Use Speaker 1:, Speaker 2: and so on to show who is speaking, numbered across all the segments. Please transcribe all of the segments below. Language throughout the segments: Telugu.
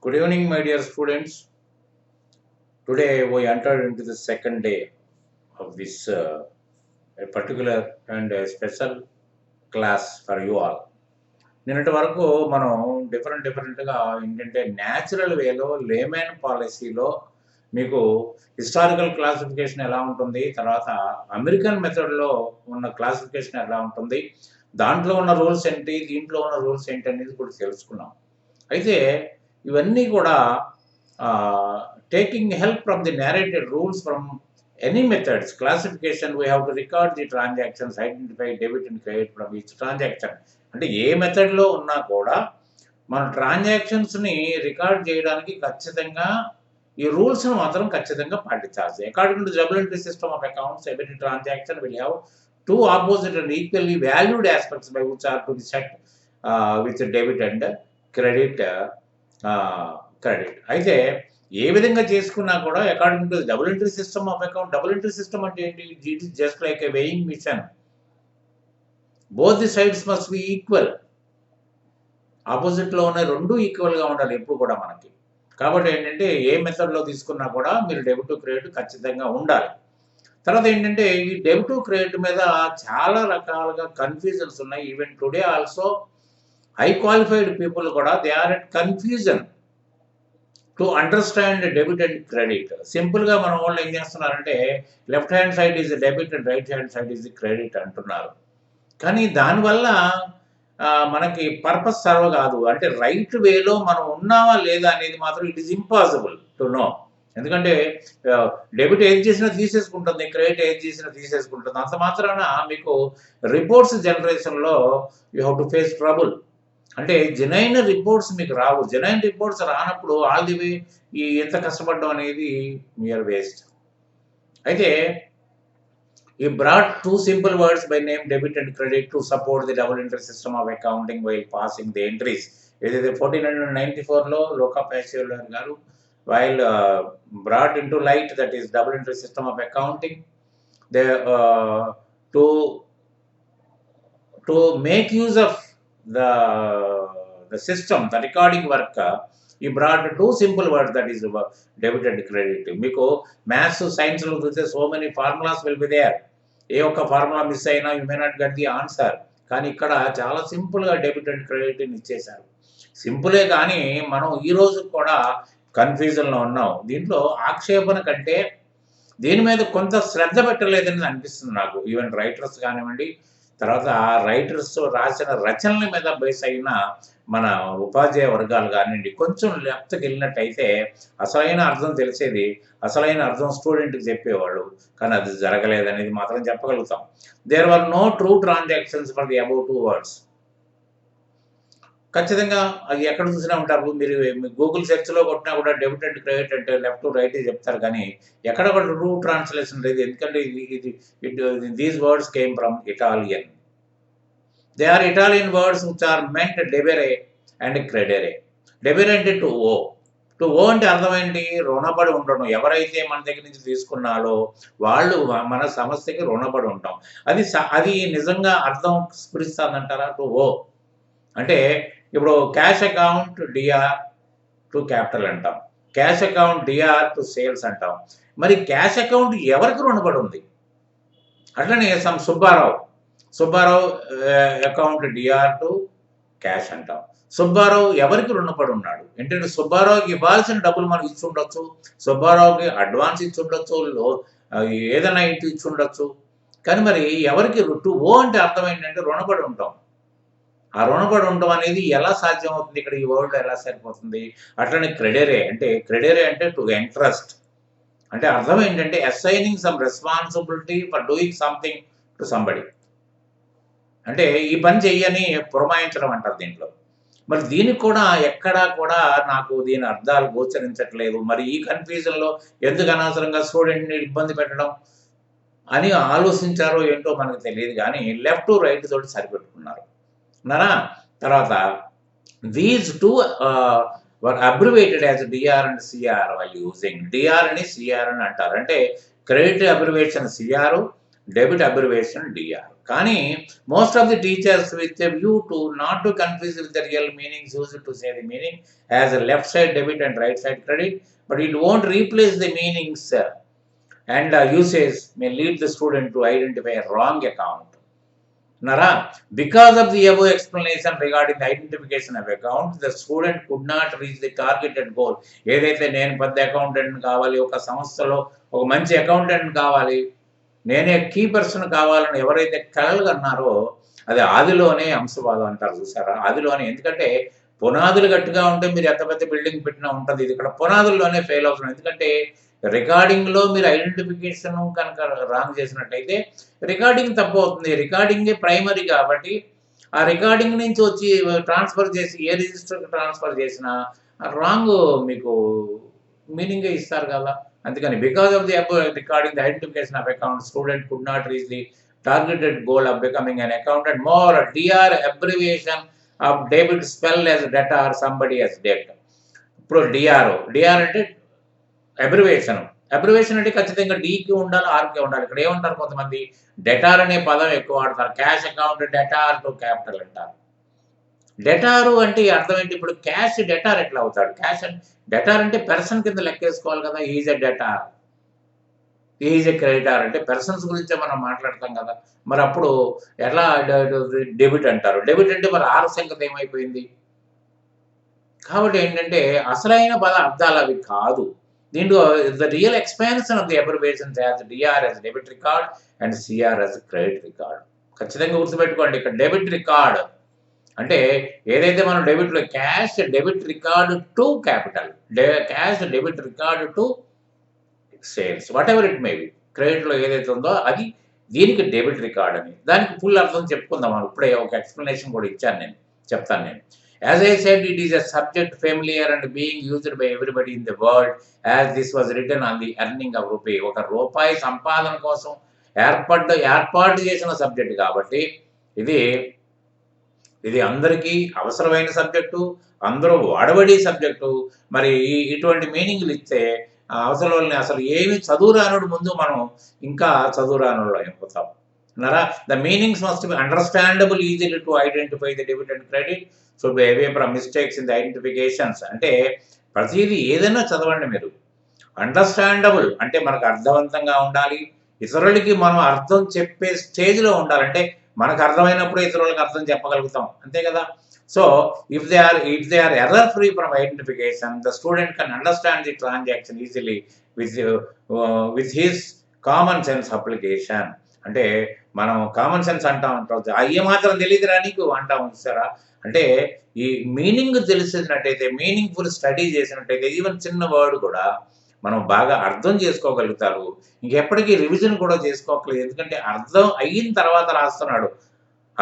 Speaker 1: Good evening, my dear students. Today we entered into the second day of this a particular and a special class for you all. నిన్నటి వరకు మనం డిఫరెంట్గా ఏంటంటే న్యాచురల్ వేలో లేమెన్ పాలసీలో మీకు హిస్టారికల్ క్లాసిఫికేషన్ ఎలా ఉంటుంది, తర్వాత అమెరికన్ మెథడ్లో ఉన్న క్లాసిఫికేషన్ ఎలా ఉంటుంది, దాంట్లో ఉన్న రూల్స్ ఏంటి, దీంట్లో ఉన్న రూల్స్ ఏంటి అనేది కూడా తెలుసుకున్నాం. అయితే ఇవన్నీ కూడా taking help from the narrated rules from any methods classification, we have to record the transactions, identify debit and credit from each transaction. అంటే ఏ మెథడ్లో ఉన్నా కూడా మన ట్రాన్సాక్షన్స్ని రికార్డ్ చేయడానికి ఖచ్చితంగా ఈ రూల్స్ను మాత్రం ఖచ్చితంగా పాటించాల్సి. According to double entry system of accounts, every transaction will have two opposite and equally valued aspects by which are to be set with debit and credit. అయితే ఏ విధంగా చేసుకున్నా కూడా according to double entry system of account, double entry system అంటే ఏంటి? It is just like a weighing machine. Both the sides must be equal. ఆపోజిట్లో ఉన్న రెండు ఈక్వల్గా ఉండాలి ఎప్పుడు కూడా మనకి. కాబట్టి ఏంటంటే ఏ మెథడ్లో తీసుకున్నా కూడా మీరు డెబిట్ క్రెడిట్ ఖచ్చితంగా ఉండాలి. తర్వాత ఏంటంటే ఈ డెబిట్ క్రెడిట్ మీద చాలా రకాలుగా కన్ఫ్యూజన్స్ ఉన్నాయి. Even today also high qualified people కూడా they are at confusion to understand debit and credit. సింపుల్గా మన వాళ్ళు ఏం చేస్తున్నారంటే left hand side is debit and right hand side is credit అంటున్నారు. కానీ దానివల్ల మనకి పర్పస్ సర్వ్ కాదు. అంటే రైట్ వేలో మనం ఉన్నావా లేదా అనేది మాత్రం it is impossible to know. ఎందుకంటే డెబిట్ ఏది చేసినా తీసేసుకుంటుంది, క్రెడిట్ ఏది చేసినా తీసేసుకుంటుంది. అంత మాత్రాన మీకు రిపోర్ట్స్ జనరేషన్లో you have to face trouble. అంటే జెన్యున్ రిపోర్ట్స్ మీకు రావు. జెన్యున్ రిపోర్ట్స్ రానప్పుడు ఆల్ ది వే ఈ ఎంత కష్టపడడం అనేది మియర్ వేస్ట్. అయితే ఈ brought two simple words by name debit and credit to support the double entry system of accounting while passing the entries. ఏదైతే 1494లో లోకా పాసియోలర్ గారు while brought in to light that is double entry system of accounting they to make use of the system, the recording work, he brought two simple words, that is debit and credit. మీకు మ్యాథ్స్ సైన్స్లో చూస్తే so many formulas will be there. ఏ ఒక్క ఫార్ములా మిస్ అయినా you may not get the answer. కానీ ఇక్కడ చాలా సింపుల్గా డెబిట్ అండ్ క్రెడిట్ని ఇచ్చేశారు. సింపులే కానీ మనం ఈ రోజు కూడా కన్ఫ్యూజన్లో ఉన్నాం. దీంట్లో ఆక్షేపణ కంటే దీని మీద కొంత శ్రద్ధ పెట్టలేదని అనిపిస్తుంది నాకు. ఈవెన్ రైటర్స్ కానివ్వండి, తర్వాత ఆ రైటర్స్ రాసిన రచనల మీద బేస్ అయిన మన ఉపాధ్యాయ వర్గాలు కానివ్వండి, కొంచెం లెఫ్ట్కి వెళ్ళినట్టయితే అసలైన అర్థం తెలిసేది, అసలైన అర్థం స్టూడెంట్కి చెప్పేవాళ్ళు. కానీ అది జరగలేదనేది మాత్రం చెప్పగలుగుతాం. There were no true transactions for the above two words. ఖచ్చితంగా అది ఎక్కడ చూసినా ఉంటారు. మీరు గూగుల్ సెర్చ్లో కొట్టినా కూడా డెబిట్ అండ్ క్రెడిట్ అంటే లెఫ్ట్ రైట్ చెప్తారు, కానీ ఎక్కడ కూడా ట్రూ ట్రాన్స్లేషన్ లేదు. ఎందుకంటే these words came from Italian. They are Italian words which are meant debere and credere. Debere అంటే టు ఓ. టు ఓ అంటే అర్థం ఏంటి? రుణపడి ఉండడం. ఎవరైతే మన దగ్గర నుంచి తీసుకున్నారో వాళ్ళు మన సంస్థకి రుణపడి ఉంటాం. అది నిజంగా అర్థం స్ఫురిస్తుందంటారా? టు ఓ అంటే ఇప్పుడు cash account DR to capital అంటాం, cash account DR to sales అంటాం. మరి క్యాష్ అకౌంట్ ఎవరికి రుణపడి ఉంది? అట్లనే Subbarao account DR to cash అంటాం. సుబ్బారావు ఎవరికి రుణపడి ఉన్నాడు? ఏంటంటే సుబ్బారావుకి ఇవ్వాల్సిన డబ్బులు మనం ఇచ్చి ఉండొచ్చు, సుబ్బారావుకి అడ్వాన్స్ ఇచ్చి ఉండొచ్చు, ఏదైనా ఇంటి ఇచ్చి ఉండొచ్చు. కానీ మరి ఎవరికి టు ఓ అంటే అర్థం ఏంటంటే రుణపడి ఉంటాం. ఆ రుణపడి ఉండడం అనేది ఎలా సాధ్యం అవుతుంది? ఇక్కడ ఈ వర్డ్లో ఎలా సరిపోతుంది? అట్లనే క్రెడెరే అంటే టు ఎంట్రస్ట్. అంటే అర్థం ఏంటంటే assigning some responsibility for doing something to somebody. అంటే ఈ పని చెయ్యని పురమాయించడం అంటారు దీంట్లో. మరి దీనికి కూడా ఎక్కడా కూడా నాకు దీని అర్థాలు గోచరించట్లేదు. మరి ఈ కన్ఫ్యూజన్లో ఎందుకు అనవసరంగా స్టూడెంట్ని ఇబ్బంది పెట్టడం అని ఆలోచించారో ఏంటో మనకు తెలియదు, కానీ లెఫ్ట్ రైట్ తోటి సరిపెట్టుకున్నారు నానా. తర్వాత these two were abbreviated as DR and CR while using. DR అని సిఆర్ అని అంటారు. అంటే credit abbreviation CR, debit abbreviation DR. కానీ most of the teachers with a view to not to confuse with the real meanings use to say the meaning as a left side debit and right side credit, but it won't replace the meanings, and usage may lead the student to identify a wrong account. Nara, because of the above explanation regarding the identification of account, the student could not reach the targeted goal. ఏదైతే నేను పెద్ద అకౌంటెంట్ కావాలి, ఒక సంస్థలో ఒక మంచి అకౌంటెంట్ కావాలి, నేనే కీ పర్సన్ కావాలని ఎవరైతే కలలు కన్నారో అది ఆదిలోనే అంశవాదం అంటారు చూసారా, ఆదిలోనే. ఎందుకంటే పునాదులు గట్టిగా ఉంటే మీరు ఎంత పెద్ద బిల్డింగ్ పెట్టినా ఉంటుంది, ఇది ఇక్కడ పునాదుల్లోనే ఫెయిల్ అవుతుంది. ఎందుకంటే రికార్డింగ్లో మీరు ఐడెంటిఫికేషన్ కనుక రాంగ్ చేసినట్టయితే రికార్డింగ్ తప్పు అవుతుంది. రికార్డింగే ప్రైమరీ కాబట్టి ఆ రికార్డింగ్ నుంచి వచ్చి ట్రాన్స్ఫర్ చేసి ఏ రిజిస్టర్కి ట్రాన్స్ఫర్ చేసినా రాంగ్ మీకు మీనింగే ఇస్తారు కదా. అందుకని because of the recording the identification of account, student could not reach the targeted goal of becoming an accountant. More DR abbreviation of debit spell as debtor, somebody as debt. ఇప్పుడు డిఆర్ అంటే అబ్రివేషన్. అబ్రివేషన్ అంటే ఖచ్చితంగా డీకి ఉండాలి, ఆర్కి ఉండాలి. ఇక్కడ ఏమంటారు కొంతమంది, డెటార్ అనే పదం ఎక్కువ వాడతారు. Cash account debtor to capital అంటారు. డెటారు అంటే అర్థం ఏంటి? ఇప్పుడు క్యాష్ డెటార్ ఎట్లా అవుతాడు? క్యాష్ డెటార్ అంటే పర్సన్ కింద లెక్కేసుకోవాలి కదా. Is a debtor, is a creditor అంటే పర్సన్స్ గురించే మనం మాట్లాడతాం కదా. మరి అప్పుడు ఎలా డెబిట్ అంటారు? డెబిట్ అంటే మరి ఆరు సంగతి ఏమైపోయింది? కాబట్టి ఏంటంటే అసలైన పద అర్థాలు అవి కాదు. దీంట్లో the real expansion of the abbreviations as DR as debit record and CR as credit record. ఖచ్చితంగా గుర్తుపెట్టుకోండి. ఇక్కడ డెబిట్ రికార్డ్ అంటే ఏదైతే మనం డెబిట్లో cash debit record to capital, cash debit record to sales, whatever it may be. క్రెడిట్లో ఏదైతే ఉందో అది దీనికి డెబిట్ రికార్డ్ అని. దానికి ఫుల్ అర్థం చెప్పుకుందాం. మనం ఇప్పుడే ఒక ఎక్స్ప్లెనేషన్ కూడా ఇచ్చాను, నేను చెప్తాను నేను. As I said, it is a subject familiar and being used by everybody in the world, as this was written on the earning of rupee. ఒక రూపాయి సంపాదన కోసం ఏర్పాటు చేసిన సబ్జెక్ట్ కాబట్టి ఇది అందరికీ అవసరమైన సబ్జెక్టు, అందరూ వాడబడి సబ్జెక్టు. మరి ఇటువంటి మీనింగ్లు ఇస్తే అవసరం వాళ్ళని అసలు ఏమి చదువు రానుడు ముందు మనం ఇంకా చదువు రానుడు అయిపోతాం. The meanings must be understandable, easily to identify the debit and credit, should be away from mistakes in the identifications. అంటే ప్రతిదీ ఏదైనా చదవండి మీరు. అండర్స్టాండబుల్ అంటే మనకు అర్థవంతంగా ఉండాలి, ఇతరులకి మనం అర్థం చెప్పే స్టేజ్లో ఉండాలంటే మనకు అర్థమైనప్పుడు ఇతరులకు అర్థం చెప్పగలుగుతాం, అంతే కదా. So if they are error free from identification, the student can understand the transaction easily with his common sense application. అంటే మనం కామన్ సెన్స్ అంటా ఉంటాం, అయ్యే మాత్రం తెలియదురా నీకు అంటాం చూసారా. అంటే ఈ మీనింగ్ తెలిసినట్టయితే, మీనింగ్ఫుల్ స్టడీ చేసినట్టయితే ఈవెన్ చిన్న వర్డ్ కూడా మనం బాగా అర్థం చేసుకోగలుగుతారు. ఇంకెప్పటికీ రివిజన్ కూడా చేసుకోకలేదు, ఎందుకంటే అర్థం అయిన తర్వాత రాస్తున్నాడు,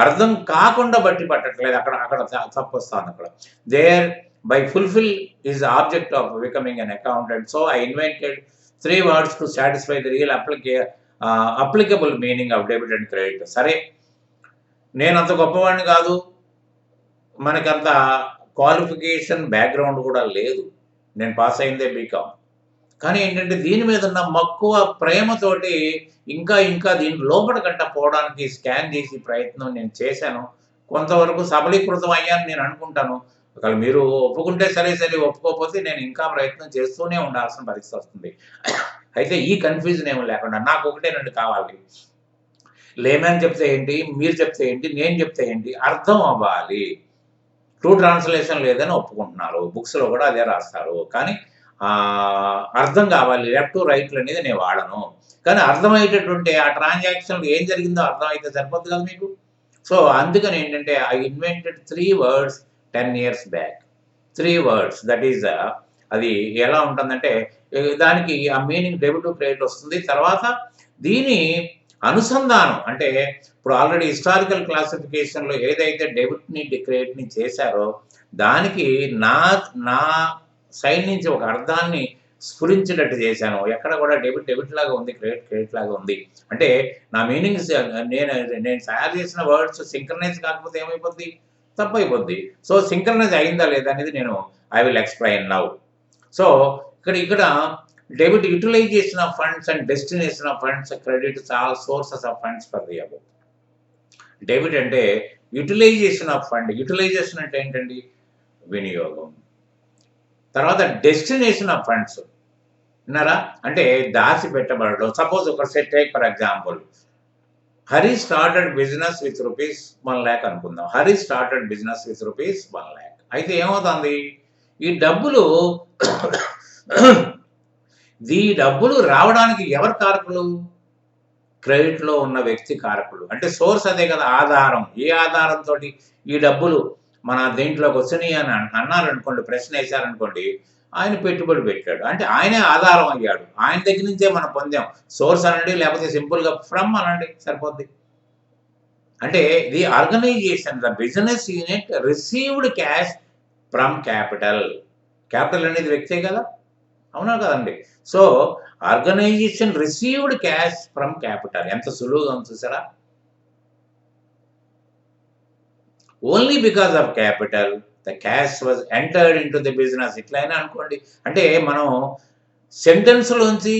Speaker 1: అర్థం కాకుండా బట్టి పట్టట్లేదు. అక్కడ తప్పు వస్తుంది. అక్కడ there by fulfil is object of becoming an accountant. So I invented 3 words to satisfy the real applicable meaning of debit and credit. సరే, నేను అంత గొప్పవాడిని కాదు, మనకంత క్వాలిఫికేషన్ బ్యాక్గ్రౌండ్ కూడా లేదు, నేను పాస్ అయిందే బీకామ్. కానీ ఏంటంటే దీని మీద ఉన్న మక్కువ ప్రేమతోటి ఇంకా దీని లోపల గంట పోవడానికి స్కాన్ చేసి ప్రయత్నం నేను చేశాను. కొంతవరకు సబలీకృతం అయ్యాను నేను అనుకుంటాను. ఒకవేళ మీరు ఒప్పుకుంటే సరే, ఒప్పుకోకపోతే నేను ఇంకా ప్రయత్నం చేస్తూనే ఉండాల్సిన పరిస్థితి వస్తుంది. అయితే ఈ కన్ఫ్యూజన్ ఏమీ లేకుండా నాకు ఒకటేనండి కావాలి. లేమని చెప్తే ఏంటి, మీరు చెప్తే ఏంటి, నేను చెప్తే ఏంటి, అర్థం అవ్వాలి. ట్రూ ట్రాన్స్లేషన్ లేదని ఒప్పుకుంటున్నారు, బుక్స్లో కూడా అదే రాస్తారు. కానీ అర్థం కావాలి. లెఫ్ట్ రైట్లు అనేది నేను వాడను, కానీ అర్థమయ్యేటటువంటి ఆ ట్రాన్సాక్షన్లో ఏం జరిగిందో అర్థమైతే సరిపోద్ది కదా మీకు. సో అందుకని ఏంటంటే I invented 3 words 10 years back. 3 words, that is అది ఎలా ఉంటుందంటే దానికి ఆ మీనింగ్ డెబిట్ క్రెడిట్ వస్తుంది. తర్వాత దీని అనుసంధానం అంటే ఇప్పుడు ఆల్రెడీ హిస్టారికల్ క్లాసిఫికేషన్లో ఏదైతే డెబిట్ని క్రెడిట్ని చేశారో దానికి నా సైడ్ నుంచి ఒక అర్థాన్ని స్ఫురించేటట్టు చేశాను. ఎక్కడ కూడా డెబిట్ లాగా ఉంది, క్రెడిట్ లాగా ఉంది. అంటే నా మీనింగ్స్ నేను తయారు చేసిన వర్డ్స్ సింక్రనైజ్ కాకపోతే ఏమైపోద్ది, తప్పు అయిపోద్ది. సో సింక్రనైజ్ అయిందా లేదా అనేది నేను I will explain now. So ఇక్కడ debit utilisation of funds and destination of funds, credit all sources of funds for the above. Debit అంటే యూటిలైజేషన్ ఆఫ్ ఫండ్. యూటిలైజేషన్ అంటే ఏంటండి? వినియోగం. తర్వాత డెస్టినేషన్ ఆఫ్ ఫండ్స్ విన్నారా? అంటే దాచి పెట్టబడడం. సపోజ్ ఒక set take for example, Hari started business with rupees 1 lakh అనుకుందాం. Hari started business with rupees 1 lakh. అయితే ఏమవుతుంది? ఈ డబ్బులు ఈ డబ్బులు రావడానికి ఎవరు కారకులు? క్రెడిట్లో ఉన్న వ్యక్తి కారకులు. అంటే సోర్స్ అదే కదా, ఆధారం. ఏ ఆధారంతో ఈ డబ్బులు మన దేంట్లోకి వచ్చినాయి అని అన్నారనుకోండి, ప్రశ్న వేశారనుకోండి, ఆయన పెట్టుబడి పెట్టాడు. అంటే ఆయనే ఆధారం అయ్యాడు. ఆయన దగ్గర నుంచే మనం పొందాం. సోర్స్ అనండి, లేకపోతే సింపుల్గా ఫ్రమ్ అనండి, సరిపోద్ది. అంటే the organisation, the business unit received cash from capital. Capital అనేది వ్యక్తే కదా, అవునా కదండి? So organisation received cash from capital. ఎంత సులువుగా ఉంది చూసారా? Only because of capital the cash was entered into the business. ఇట్లయినా అనుకోండి, అంటే మనం సెంటెన్స్లోంచి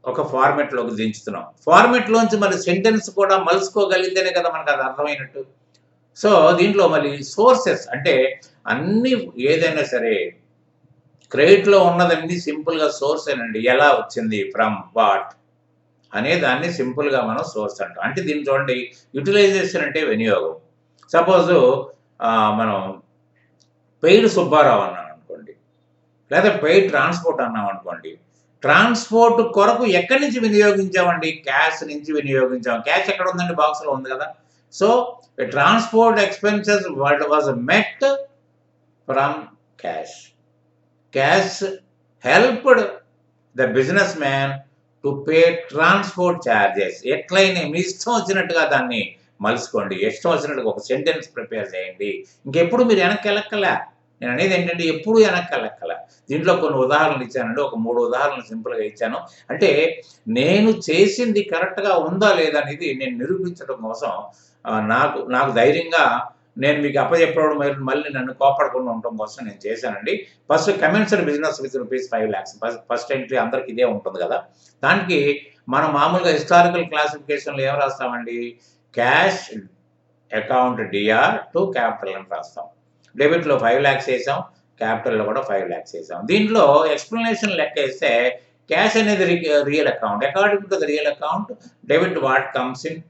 Speaker 1: ఒక ఫార్మెట్లోకి దించుతున్నాం. ఫార్మెట్లోంచి మరి సెంటెన్స్ కూడా మలుచుకోగలిగితేనే కదా మనకు అది అర్థమైనట్టు. సో దీంట్లో మళ్ళీ సోర్సెస్ అంటే అన్ని ఏదైనా సరే క్రెడిట్లో ఉన్నదన్నీ సింపుల్గా సోర్స్ ఏనండి. ఎలా వచ్చింది? ఫ్రమ్ వాట్ అనే దాన్ని సింపుల్గా మనం సోర్స్ అంటాం. అంటే దీన్ని చూడండి, యూటిలైజేషన్ అంటే వినియోగం. సపోజు మనం పెయిడ్ సుబ్బారావు అన్నాం అనుకోండి, లేదా పెయిడ్ ట్రాన్స్పోర్ట్ అన్నాం అనుకోండి. ట్రాన్స్పోర్ట్ కొరకు ఎక్కడి నుంచి వినియోగించామండి? క్యాష్ నుంచి వినియోగించాం. క్యాష్ ఎక్కడ ఉందండి? బాక్స్లో ఉంది కదా. So transport expenses was met from cash. Cash helped the business man to pay transport charges. ఎట్లయినా మీ ఇష్టం వచ్చినట్టుగా దాన్ని మలుసుకోండి, ఇష్టం వచ్చినట్టుగా ఒక సెంటెన్స్ ప్రిపేర్ చేయండి. ఇంకెప్పుడు మీరు వెనక్కి వెళ్ళక్కలే. నేను అనేది ఏంటంటే ఎప్పుడు వెనక్కి వెళ్ళక్కలే. దీంట్లో కొన్ని ఉదాహరణలు ఇచ్చానండి, ఒక 3 ఉదాహరణలు సింపుల్గా ఇచ్చాను. అంటే నేను చేసింది కరెక్ట్గా ఉందా లేదా అనేది నేను నిరూపించడం కోసం నాకు ధైర్యంగా నేను మీకు అప్పచెప్పడం మళ్ళీ నన్ను కోపడకుండా ఉండటం కోసం నేను చేశానండి. First commenced business with rupees 5 lakhs. First entry అందరికి ఇదే ఉంటుంది కదా. దానికి మనం మామూలుగా హిస్టారికల్ క్లాసిఫికేషన్లో ఏం రాస్తామండి? Cash account DR to capital అని రాస్తాం. డెబిట్లో 5 lakhs వేసాం, క్యాపిటల్లో కూడా 5 lakhs వేసాం. దీంట్లో ఎక్స్ప్లెనేషన్ లెక్క వేస్తే క్యాష్ అనేది real account. According to the real account, debit what comes in,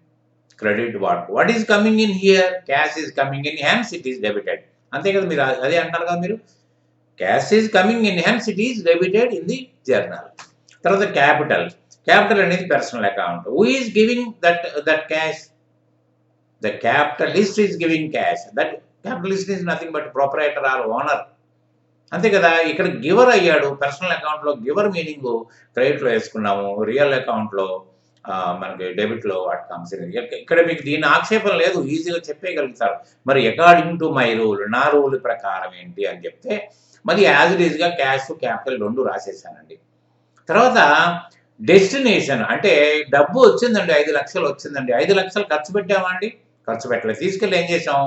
Speaker 1: credit what is coming in here? Cash is coming in, hence it is debited. అంతే కదా, మీరు అదే అంటారు కదా మీరు. Cash is coming in, hence it is debited in the journal. తర్వాత క్యాపిటల్. క్యాపిటల్ అనేది personal account. Who is giving that cash? The capitalist is giving cash. That capitalist is nothing but proprietor or owner. అంతే కదా. ఇక్కడ గివర్ అయ్యాడు. పర్సనల్ అకౌంట్లో గివర్ మీనింగ్ క్రెడిట్లో వేసుకున్నాము, రియల్ అకౌంట్లో మనకి డెబిట్లో వాట్ కమ్స్ ఇన్. ఇక్కడ మీకు దీని ఆక్షేపం లేదు, ఈజీగా చెప్పేయగలుగుతారు. మరి అకార్డింగ్ టు మై రూల్, నా రూల్ ప్రకారం ఏంటి అని చెప్తే మరి యాజ్ ఇట్ ఈజ్గా క్యాష్ క్యాపిటల్ 2 రాసేసానండి. తర్వాత డెస్టినేషన్ అంటే డబ్బు వచ్చిందండి, 5 లక్షలు వచ్చిందండి. 5 లక్షలు ఖర్చు పెట్టామా అండి? ఖర్చు పెట్టలేదు. తీసుకెళ్ళి ఏం చేసాం?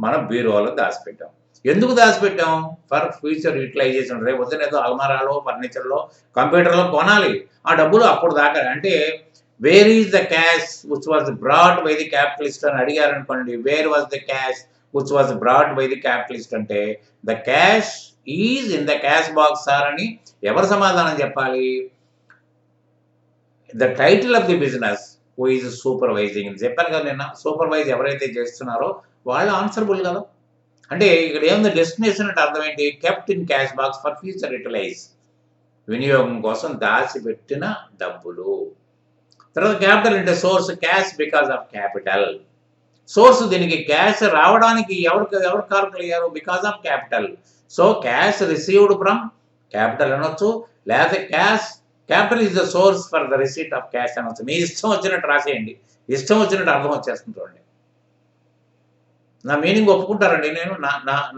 Speaker 1: మనం బీరోలో దాచిపెట్టాం. ఎందుకు దాచిపెట్టాం? For future utilisation. రేపు వద్దున ఏదో అల్మారాలో, ఫర్నిచర్లో, కంప్యూటర్లో కొనాలి. ఆ డబ్బులు అప్పుడు దాకా. అంటే where is the cash which was brought by the capitalist అని అడిగారనుకోండి, where was the cash which was brought by the capitalist అంటే the cash is in the cash box sir అని ఎవరు సమాధానం చెప్పాలి? The title of the business who is supervising అని చెప్పాను కదా నిన్న. సూపర్వైజ్ ఎవరైతే చేస్తున్నారో వాళ్ళు ఆన్సరబుల్ కదా. అంటే ఇక్కడ ఏముంది? డెస్టినేషన్ అంటే అర్థం ఏంటి? Kept in cash box for future utilise. వినియోగం కోసం దాచిపెట్టిన డబ్బులు. తర్వాత క్యాపిటల్ అంటే source. Cash because of capital. Source దీనికి క్యాష్ రావడానికి ఎవరు కారకులు అయ్యారు? Because of capital. So cash received from capital అనొచ్చు, లేకపోతే capital is the source for the receipt of cash అనొచ్చు. మీ ఇష్టం వచ్చినట్టు రాసేయండి, ఇష్టం వచ్చినట్టు అర్థం వచ్చేస్తుంది. చూడండి, నా మీనింగ్ ఒప్పుకుంటారండి. నేను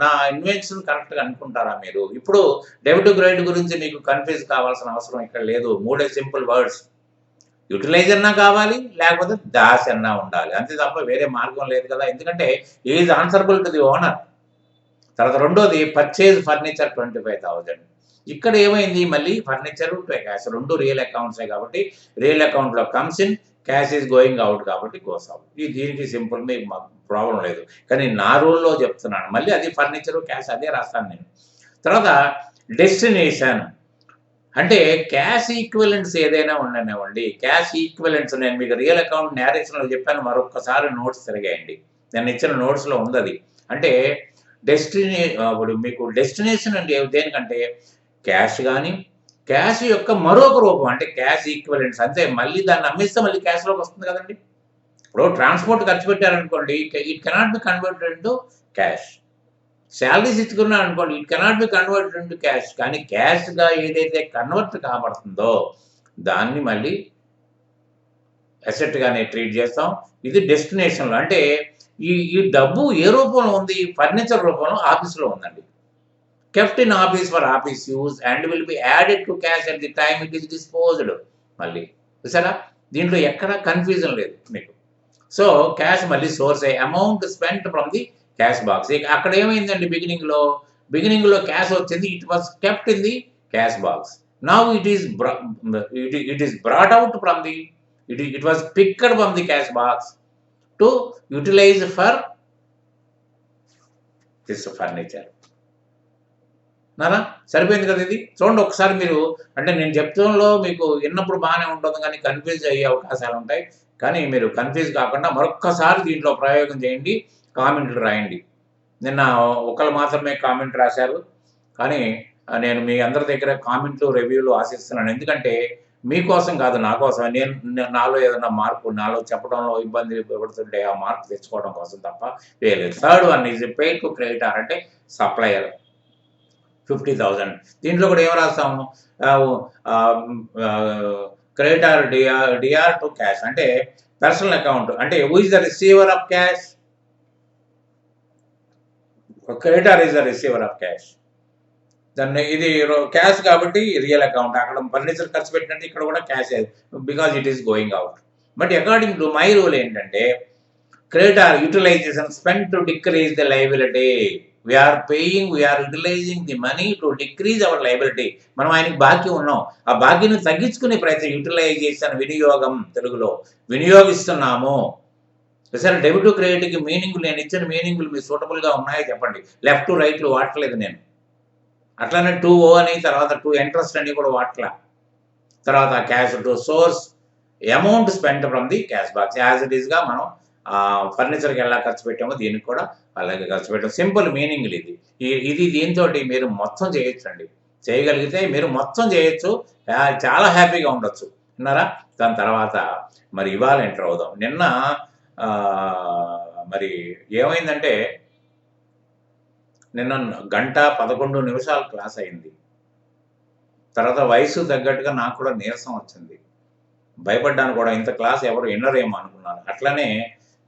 Speaker 1: నా ఇన్వెన్షన్ కరెక్ట్గా అనుకుంటారా మీరు? ఇప్పుడు డెబిట్ క్రెడిట్ గురించి మీకు కన్ఫ్యూజ్ కావాల్సిన అవసరం ఇక్కడ లేదు. 3 సింపుల్ వర్డ్స్. యూటిలైజ్ అన్నా కావాలి, లేకపోతే దాస్ అన్నా ఉండాలి. అంతే తప్ప వేరే మార్గం లేదు కదా. ఎందుకంటే is answerable to the owner. తర్వాత రెండోది పర్చేజ్ ఫర్నిచర్ 25,000. ఇక్కడ ఏమైంది మళ్ళీ ఫర్నిచర్ క్యాష్ రెండు రియల్ అకౌంట్సే కాబట్టి రియల్ అకౌంట్లో comes in, cash is going out కాబట్టి గోస్ అవుట్. ఇది దీనికి సింపుల్, మీకు ప్రాబ్లం లేదు. కానీ నా రూల్లో చెప్తున్నాను, మళ్ళీ అది ఫర్నిచర్ క్యాష్ అదే రాస్తాను నేను. తర్వాత డెస్టినేషన్ అంటే క్యాష్ ఈక్వలెంట్స్ ఏదైనా ఉండనివ్వండి, క్యాష్ ఈక్వలెంట్స్ నేను మీకు రియల్ అకౌంట్ నేరేషన్లో చెప్పాను, మరొకసారి నోట్స్ తిరిగేయండి, నేను ఇచ్చిన నోట్స్లో ఉంది అది. అంటే ఇప్పుడు మీకు డెస్టినేషన్ అంటే దేనికంటే క్యాష్ కానీ క్యాష్ యొక్క మరొక రూపం అంటే క్యాష్ ఈక్వలెంట్స్ అంతే. మళ్ళీ దాన్ని అమ్మిస్తే మళ్ళీ క్యాష్లోకి వస్తుంది కదండి. ఇప్పుడు ట్రాన్స్పోర్ట్ ఖర్చు పెట్టారనుకోండి, it cannot be converted to cash. Salaries ఇచ్చుకున్నా అనుకోండి, it cannot be converted to cash. కానీ క్యాష్గా ఏదైతే కన్వర్ట్ కాబడుతుందో దాన్ని మళ్ళీ అసెట్గానే ట్రీట్ చేస్తాం. ఇది డెస్టినేషన్లో. అంటే ఈ డబ్బు ఏ రూపంలో ఉంది? ఫర్నిచర్ రూపంలో ఆఫీస్లో ఉందండి. Kept in office for office use and will be added to cash at the time it is disposed. మళ్ళీ చూసారా, దీంట్లో ఎక్కడ కన్ఫ్యూజన్ లేదు మీకు. సో క్యాష్ మళ్ళీ source amount spent from the cash box. అక్కడ ఏమైందండి, బిగినింగ్లో క్యాష్ వచ్చింది, it was kept in the cash box. Now it is brought out from the it was picked from the cash box to utilize for this furniture. నానా సరిపోయింది కదా ఇది. చూడండి ఒకసారి మీరు, అంటే నేను చెప్తాలో మీకు విన్నప్పుడు బాగానే ఉంటుంది కానీ కన్ఫ్యూజ్ అయ్యే అవకాశాలు ఉంటాయి. కానీ మీరు కన్ఫ్యూజ్ కాకుండా మరొక్కసారి దీంట్లో ప్రయోగం చేయండి, కామెంట్లు రాయండి. నిన్న ఒకళ్ళు మాత్రమే కామెంట్ రాశారు, కానీ నేను మీ అందరి దగ్గర కామెంట్లు రివ్యూలు ఆశిస్తున్నాను. ఎందుకంటే మీకోసం కాదు, నా కోసం. నేను నాలో ఏదైనా మార్పు, నాలో చెప్పడంలో ఇబ్బంది పడుతుంటే ఆ మార్పు తెచ్చుకోవడం కోసం తప్ప వేయలేదు. Third one is pay to creditor అంటే సప్లయర్ 50,000. దీంట్లో కూడా ఏం రాస్తాము, క్రెడిటార్ డిఆర్ టు క్యాష్ అంటే పర్సనల్ అకౌంట్. అంటే who is the receiver of cash? Creditor is the receiver of cash. దాన్ని ఇది క్యాష్ కాబట్టి రియల్ అకౌంట్. అక్కడ ఫర్నిచర్ ఖర్చు పెట్టినట్టు ఇక్కడ కూడా cash, because it is going out. But according to my rule ఏంటంటే creditor utilisation spend to decrease the liability. We are utilising the money to decrease our liability. మనం ఆయనకి బాకీ ఉన్నాం, ఆ బాకీని తగ్గించుకునే ప్రయత్నం. యూటిలైజేషన్ వినియోగం, తెలుగులో వినియోగిస్తున్నాము. సరే, డెబిట్ క్రెడిట్కి మీనింగ్, నేను ఇచ్చిన మీనింగ్లు మీకు సూటబుల్గా ఉన్నాయో చెప్పండి. లెఫ్ట్ రైట్లు వాడట్లేదు నేను. అట్లానే 2O అని, తర్వాత 2 ఇంట్రెస్ట్ అని కూడా వాట్లా. తర్వాత cash to source amount spend from the cash box. As it ఈస్గా మనం ఫర్నిచర్కి ఎలా ఖర్చు పెట్టామో దీనికి కూడా అలాగే ఖర్చు పెట్టాం. సింపుల్ మీనింగ్ ఇది. దీంతో మీరు మొత్తం చేయొచ్చు అండి. చేయగలిగితే మీరు మొత్తం చేయొచ్చు, చాలా హ్యాపీగా ఉండొచ్చు. విన్నారా? దాని తర్వాత మరి ఇవాళ ఎంటర్ అవుదాం. నిన్న మరి ఏమైందంటే, నిన్న 1:11 క్లాస్ అయింది. తర్వాత వయసు తగ్గట్టుగా నాకు కూడా నీరసం వచ్చింది, భయపడ్డాను కూడా. ఇంత క్లాస్ ఎవరు వినరేమో అనుకున్నాను. అట్లనే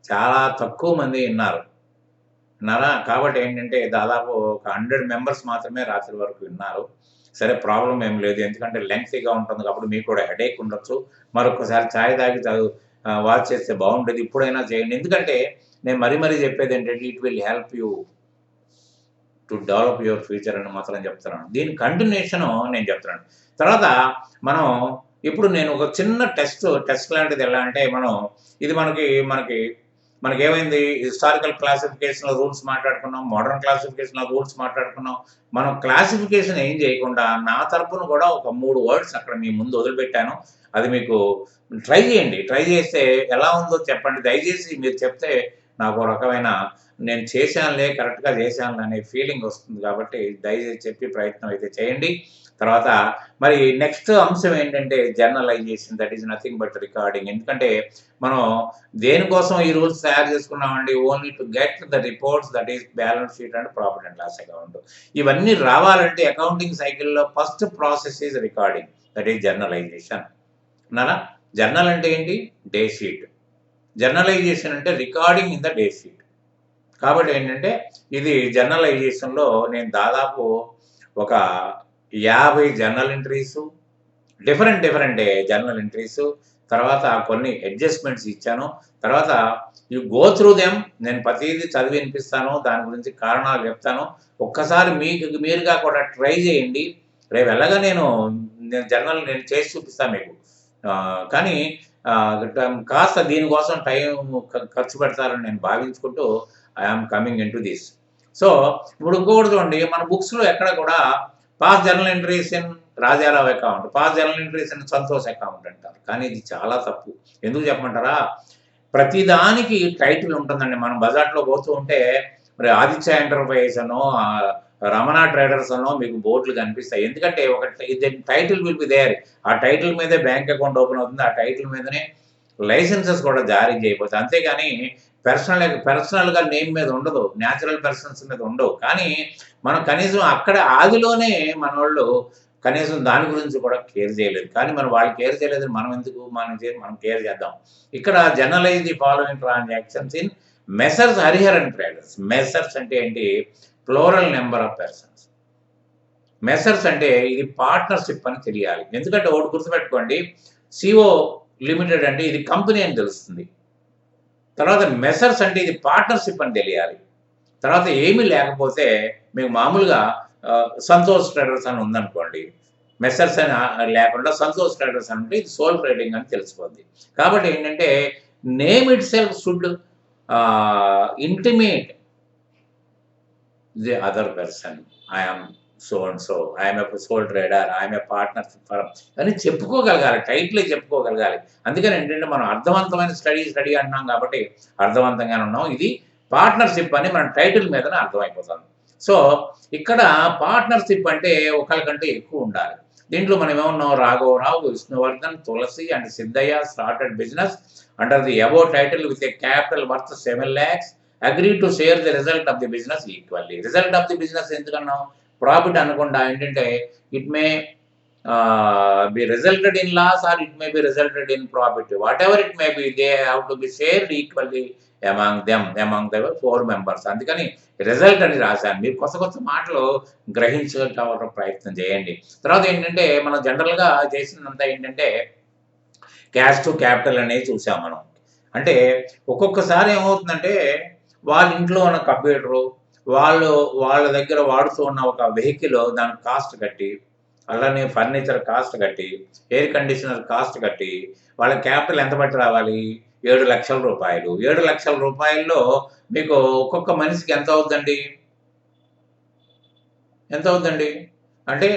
Speaker 1: చాలా తక్కువ మంది విన్నారా. కాబట్టి ఏంటంటే దాదాపు ఒక 100 మెంబర్స్ మాత్రమే రాత్రి వరకు విన్నారు. సరే, ప్రాబ్లం ఏం లేదు, ఎందుకంటే లెంగ్తీగా ఉంటుంది కాబట్టి మీకు కూడా హెడేక్ ఉండొచ్చు. మరొకసారి ఛాయ్ తాగి వాచ్ చేస్తే బాగుండేది. ఇప్పుడైనా చేయండి, ఎందుకంటే నేను మరీ చెప్పేది ఏంటంటే it will help you to develop your future అని మాత్రం చెప్తున్నాను. దీని కంటిన్యూషన్ నేను చెప్తున్నాను. తర్వాత మనం ఇప్పుడు నేను ఒక చిన్న టెస్ట్ లాంటిది ఎలా అంటే, ఇది మనకి ఏమైంది, హిస్టారికల్ క్లాసిఫికేషన్లో రూల్స్ మాట్లాడుకున్నాం, మోడర్న్ క్లాసిఫికేషన్లో రూల్స్ మాట్లాడుకున్నాం. మనం క్లాసిఫికేషన్ ఏం చేయకుండా నా తరపున కూడా ఒక 3 వర్డ్స్ అక్కడ మీ ముందు వదిలిపెట్టాను. అది మీకు ట్రై చేయండి. ట్రై చేస్తే ఎలా ఉందో చెప్పండి. దయచేసి మీరు చెప్తే నాకు రకమైన నేను చేశానులే, కరెక్ట్గా చేశాను అనే ఫీలింగ్ వస్తుంది. కాబట్టి దయచేసి చెప్పి ప్రయత్నం అయితే చేయండి. తర్వాత మరి నెక్స్ట్ అంశం ఏంటంటే journalization, that is nothing but recording. ఎందుకంటే మనం దేనికోసం ఈ రూల్స్ తయారు చేసుకున్నామండి, only to get the reports, that is balance sheet and profit and loss account. ఇవన్నీ రావాలంటే అకౌంటింగ్ సైకిల్లో first process is recording, that is journalization. అన్నారా? జర్నల్ అంటే ఏంటి? Day sheet. జర్నలైజేషన్ అంటే recording in the day sheet. కాబట్టి ఏంటంటే ఇది జర్నలైజేషన్లో నేను దాదాపు ఒక 50 journal entries, different journal entries, తర్వాత కొన్ని అడ్జస్ట్మెంట్స్ ఇచ్చాను. తర్వాత యూ గో త్రూ దెమ్. నేను ప్రతీదీ చదివి వినిపిస్తాను. దాని గురించి కారణాలు చెప్తాను. ఒక్కసారి మీరుగా కూడా ట్రై చేయండి. రేపు ఎలాగా నేను జర్నల్ నేను చేసి చూపిస్తాను మీకు. కానీ కాస్త దీనికోసం టైం ఖర్చు పెడతారని నేను భావించుకుంటూ I am coming into this. So ఇప్పుడు ఇంకొకటి చూడండి, మన బుక్స్‌లో ఎక్కడ కూడా pass journal entries in Rajarao account, pass journal entries in Santosh account అంటారు. కానీ ఇది చాలా తప్పు. ఎందుకు చెప్పమంటారా? ప్రతిదానికి టైటిల్ ఉంటుందండి. మనం బజార్‌లో పోతూ ఉంటే మరి ఆదిత్య ఎంటర్‌ప్రైజెస్ అనో, రమణ ట్రేడర్స్ అనో మీకు బోర్డులు కనిపిస్తాయి. ఎందుకంటే ఒక టైటిల్ విల్ బి దేర్. ఆ టైటిల్ మీదే బ్యాంక్ అకౌంట్ ఓపెన్ అవుతుంది. ఆ టైటిల్ మీదనే లైసెన్సెస్ కూడా జారీ చేయబోతాయి. అంతేగాని పర్సనల్‌గా నేమ్ మీద ఉండదు. న్యాచురల్ పర్సన్స్ మీద ఉండవు. కానీ మనం కనీసం అక్కడ ఆదిలోనే మనోళ్ళు కనీసం దాని గురించి కూడా కేర్ చేయలేదు. కానీ మరి వాళ్ళు కేర్ చేయలేదని మనం ఎందుకు మనం కేర్ చేద్దాం. ఇక్కడ journalize the following transactions in messrs Hariharan traders. Messrs అంటే ఏంటి? Plural number of persons. Messrs అంటే ఇది పార్ట్నర్‌షిప్ అని తెలియాలి. ఎందుకంటే ఒకటి గుర్తుపెట్టుకోండి, సిఓ లిమిటెడ్ అంటే ఇది కంపెనీ అని తెలుస్తుంది. తర్వాత మెసర్స్ అంటే ఇది పార్ట్నర్‌షిప్ అని తెలియాలి. తర్వాత ఏమీ లేకపోతే మీకు మామూలుగా సంతోష్ ట్రేడర్స్ అని ఉందనుకోండి. మెసర్స్ అని లేకుండా సంతోష్ ట్రేడర్స్ అంటే ఇది సోల్ ట్రేడింగ్ అని తెలిసిపోద్ది. కాబట్టి ఏంటంటే name itself should intimate the other person. I am so and so, I'm a sole trader, I'm a partnership firm అని చెప్పుకోగలగాలి. టైటిలే చెప్పుకోగలగాలి. అందుకని ఏంటంటే మనం అర్థవంతమైన స్టడీ అంటున్నాం కాబట్టి అర్థవంతంగానే ఉన్నాం. ఇది పార్ట్నర్షిప్ అని మన టైటిల్ మీదనే అర్థమైపోతుంది. సో ఇక్కడ పార్ట్నర్షిప్ అంటే ఒకరికంటే ఎక్కువ ఉండాలి. దీంట్లో మనం ఏమన్నాం? రాఘవరావు, Vishnuvardhan, Tulasi and Siddaiah started business under the above title with a capital worth 7 lakhs. Agree to share the result of the business equally. Result of the business ఎందుకన్నాం? ప్రాఫిట్ అనకుండా ఏంటంటే it may be resulted in loss or it may be resulted in profit. Whatever it may be, they have to be shared equally among them, among the 4 members. అందుకని రిజల్ట్ అని రాశాను. మీరు కొత్త మాటలు గ్రహించగల ప్రయత్నం చేయండి. తర్వాత ఏంటంటే మనం జనరల్‌గా చేసినంతా ఏంటంటే క్యాష్ టు క్యాపిటల్ అనేది చూసాం మనం. అంటే ఒక్కొక్కసారి ఏమవుతుందంటే వాళ్ళ ఇంట్లో ఉన్న కంప్యూటరు, వాళ్ళ దగ్గర వాడుతూ ఉన్న ఒక వెహికల్ దానికి కాస్ట్ కట్టి, అలానే ఫర్నిచర్ కాస్ట్ కట్టి, ఎయిర్ కండిషనర్ కాస్ట్ కట్టి, వాళ్ళ క్యాపిటల్ ఎంత బట్టి రావాలి? 7,00,000 రూపాయలు. 7,00,000 రూపాయల్లో మీకు ఒక్కొక్క మనిషికి ఎంత అవుద్దండి? ఎంత అవుద్దండి? అంటే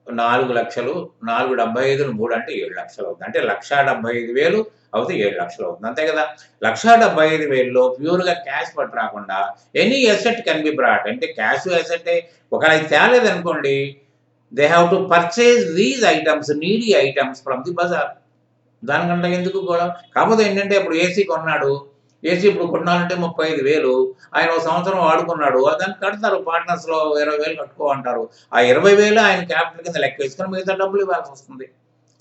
Speaker 1: 4,00,000, 4,75 3 అంటే 7,00,000 అవుతుంది. అంటే 1,75,000 అవుతే 7,00,000 అవుతుంది. అంతే కదా! 1,75,000లో ప్యూర్‌గా క్యాష్ పట్టు రాకుండా any asset can be brought. అంటే క్యాష్ అసెట్టే ఒకవేళ అది తేలేదనుకోండి, they have to purchase these items, needy items from the bazaar. దానికంటే ఎందుకు గొడవ? కాకపోతే ఏంటంటే ఇప్పుడు ఏసీ కొన్నాడు. ఏసీ ఇప్పుడు కొనాలంటే 35,000. ఆయన ఒక సంవత్సరం వాడుకున్నాడు. దాన్ని కడతారు పార్ట్నర్స్‌లో 20,000 కట్టుకో అంటారు. ఆ 20,000 ఆయన క్యాపిటల్ కింద లెక్కేసుకొని మిగతా డబ్బులు ఇవ్వాల్సొస్తుంది.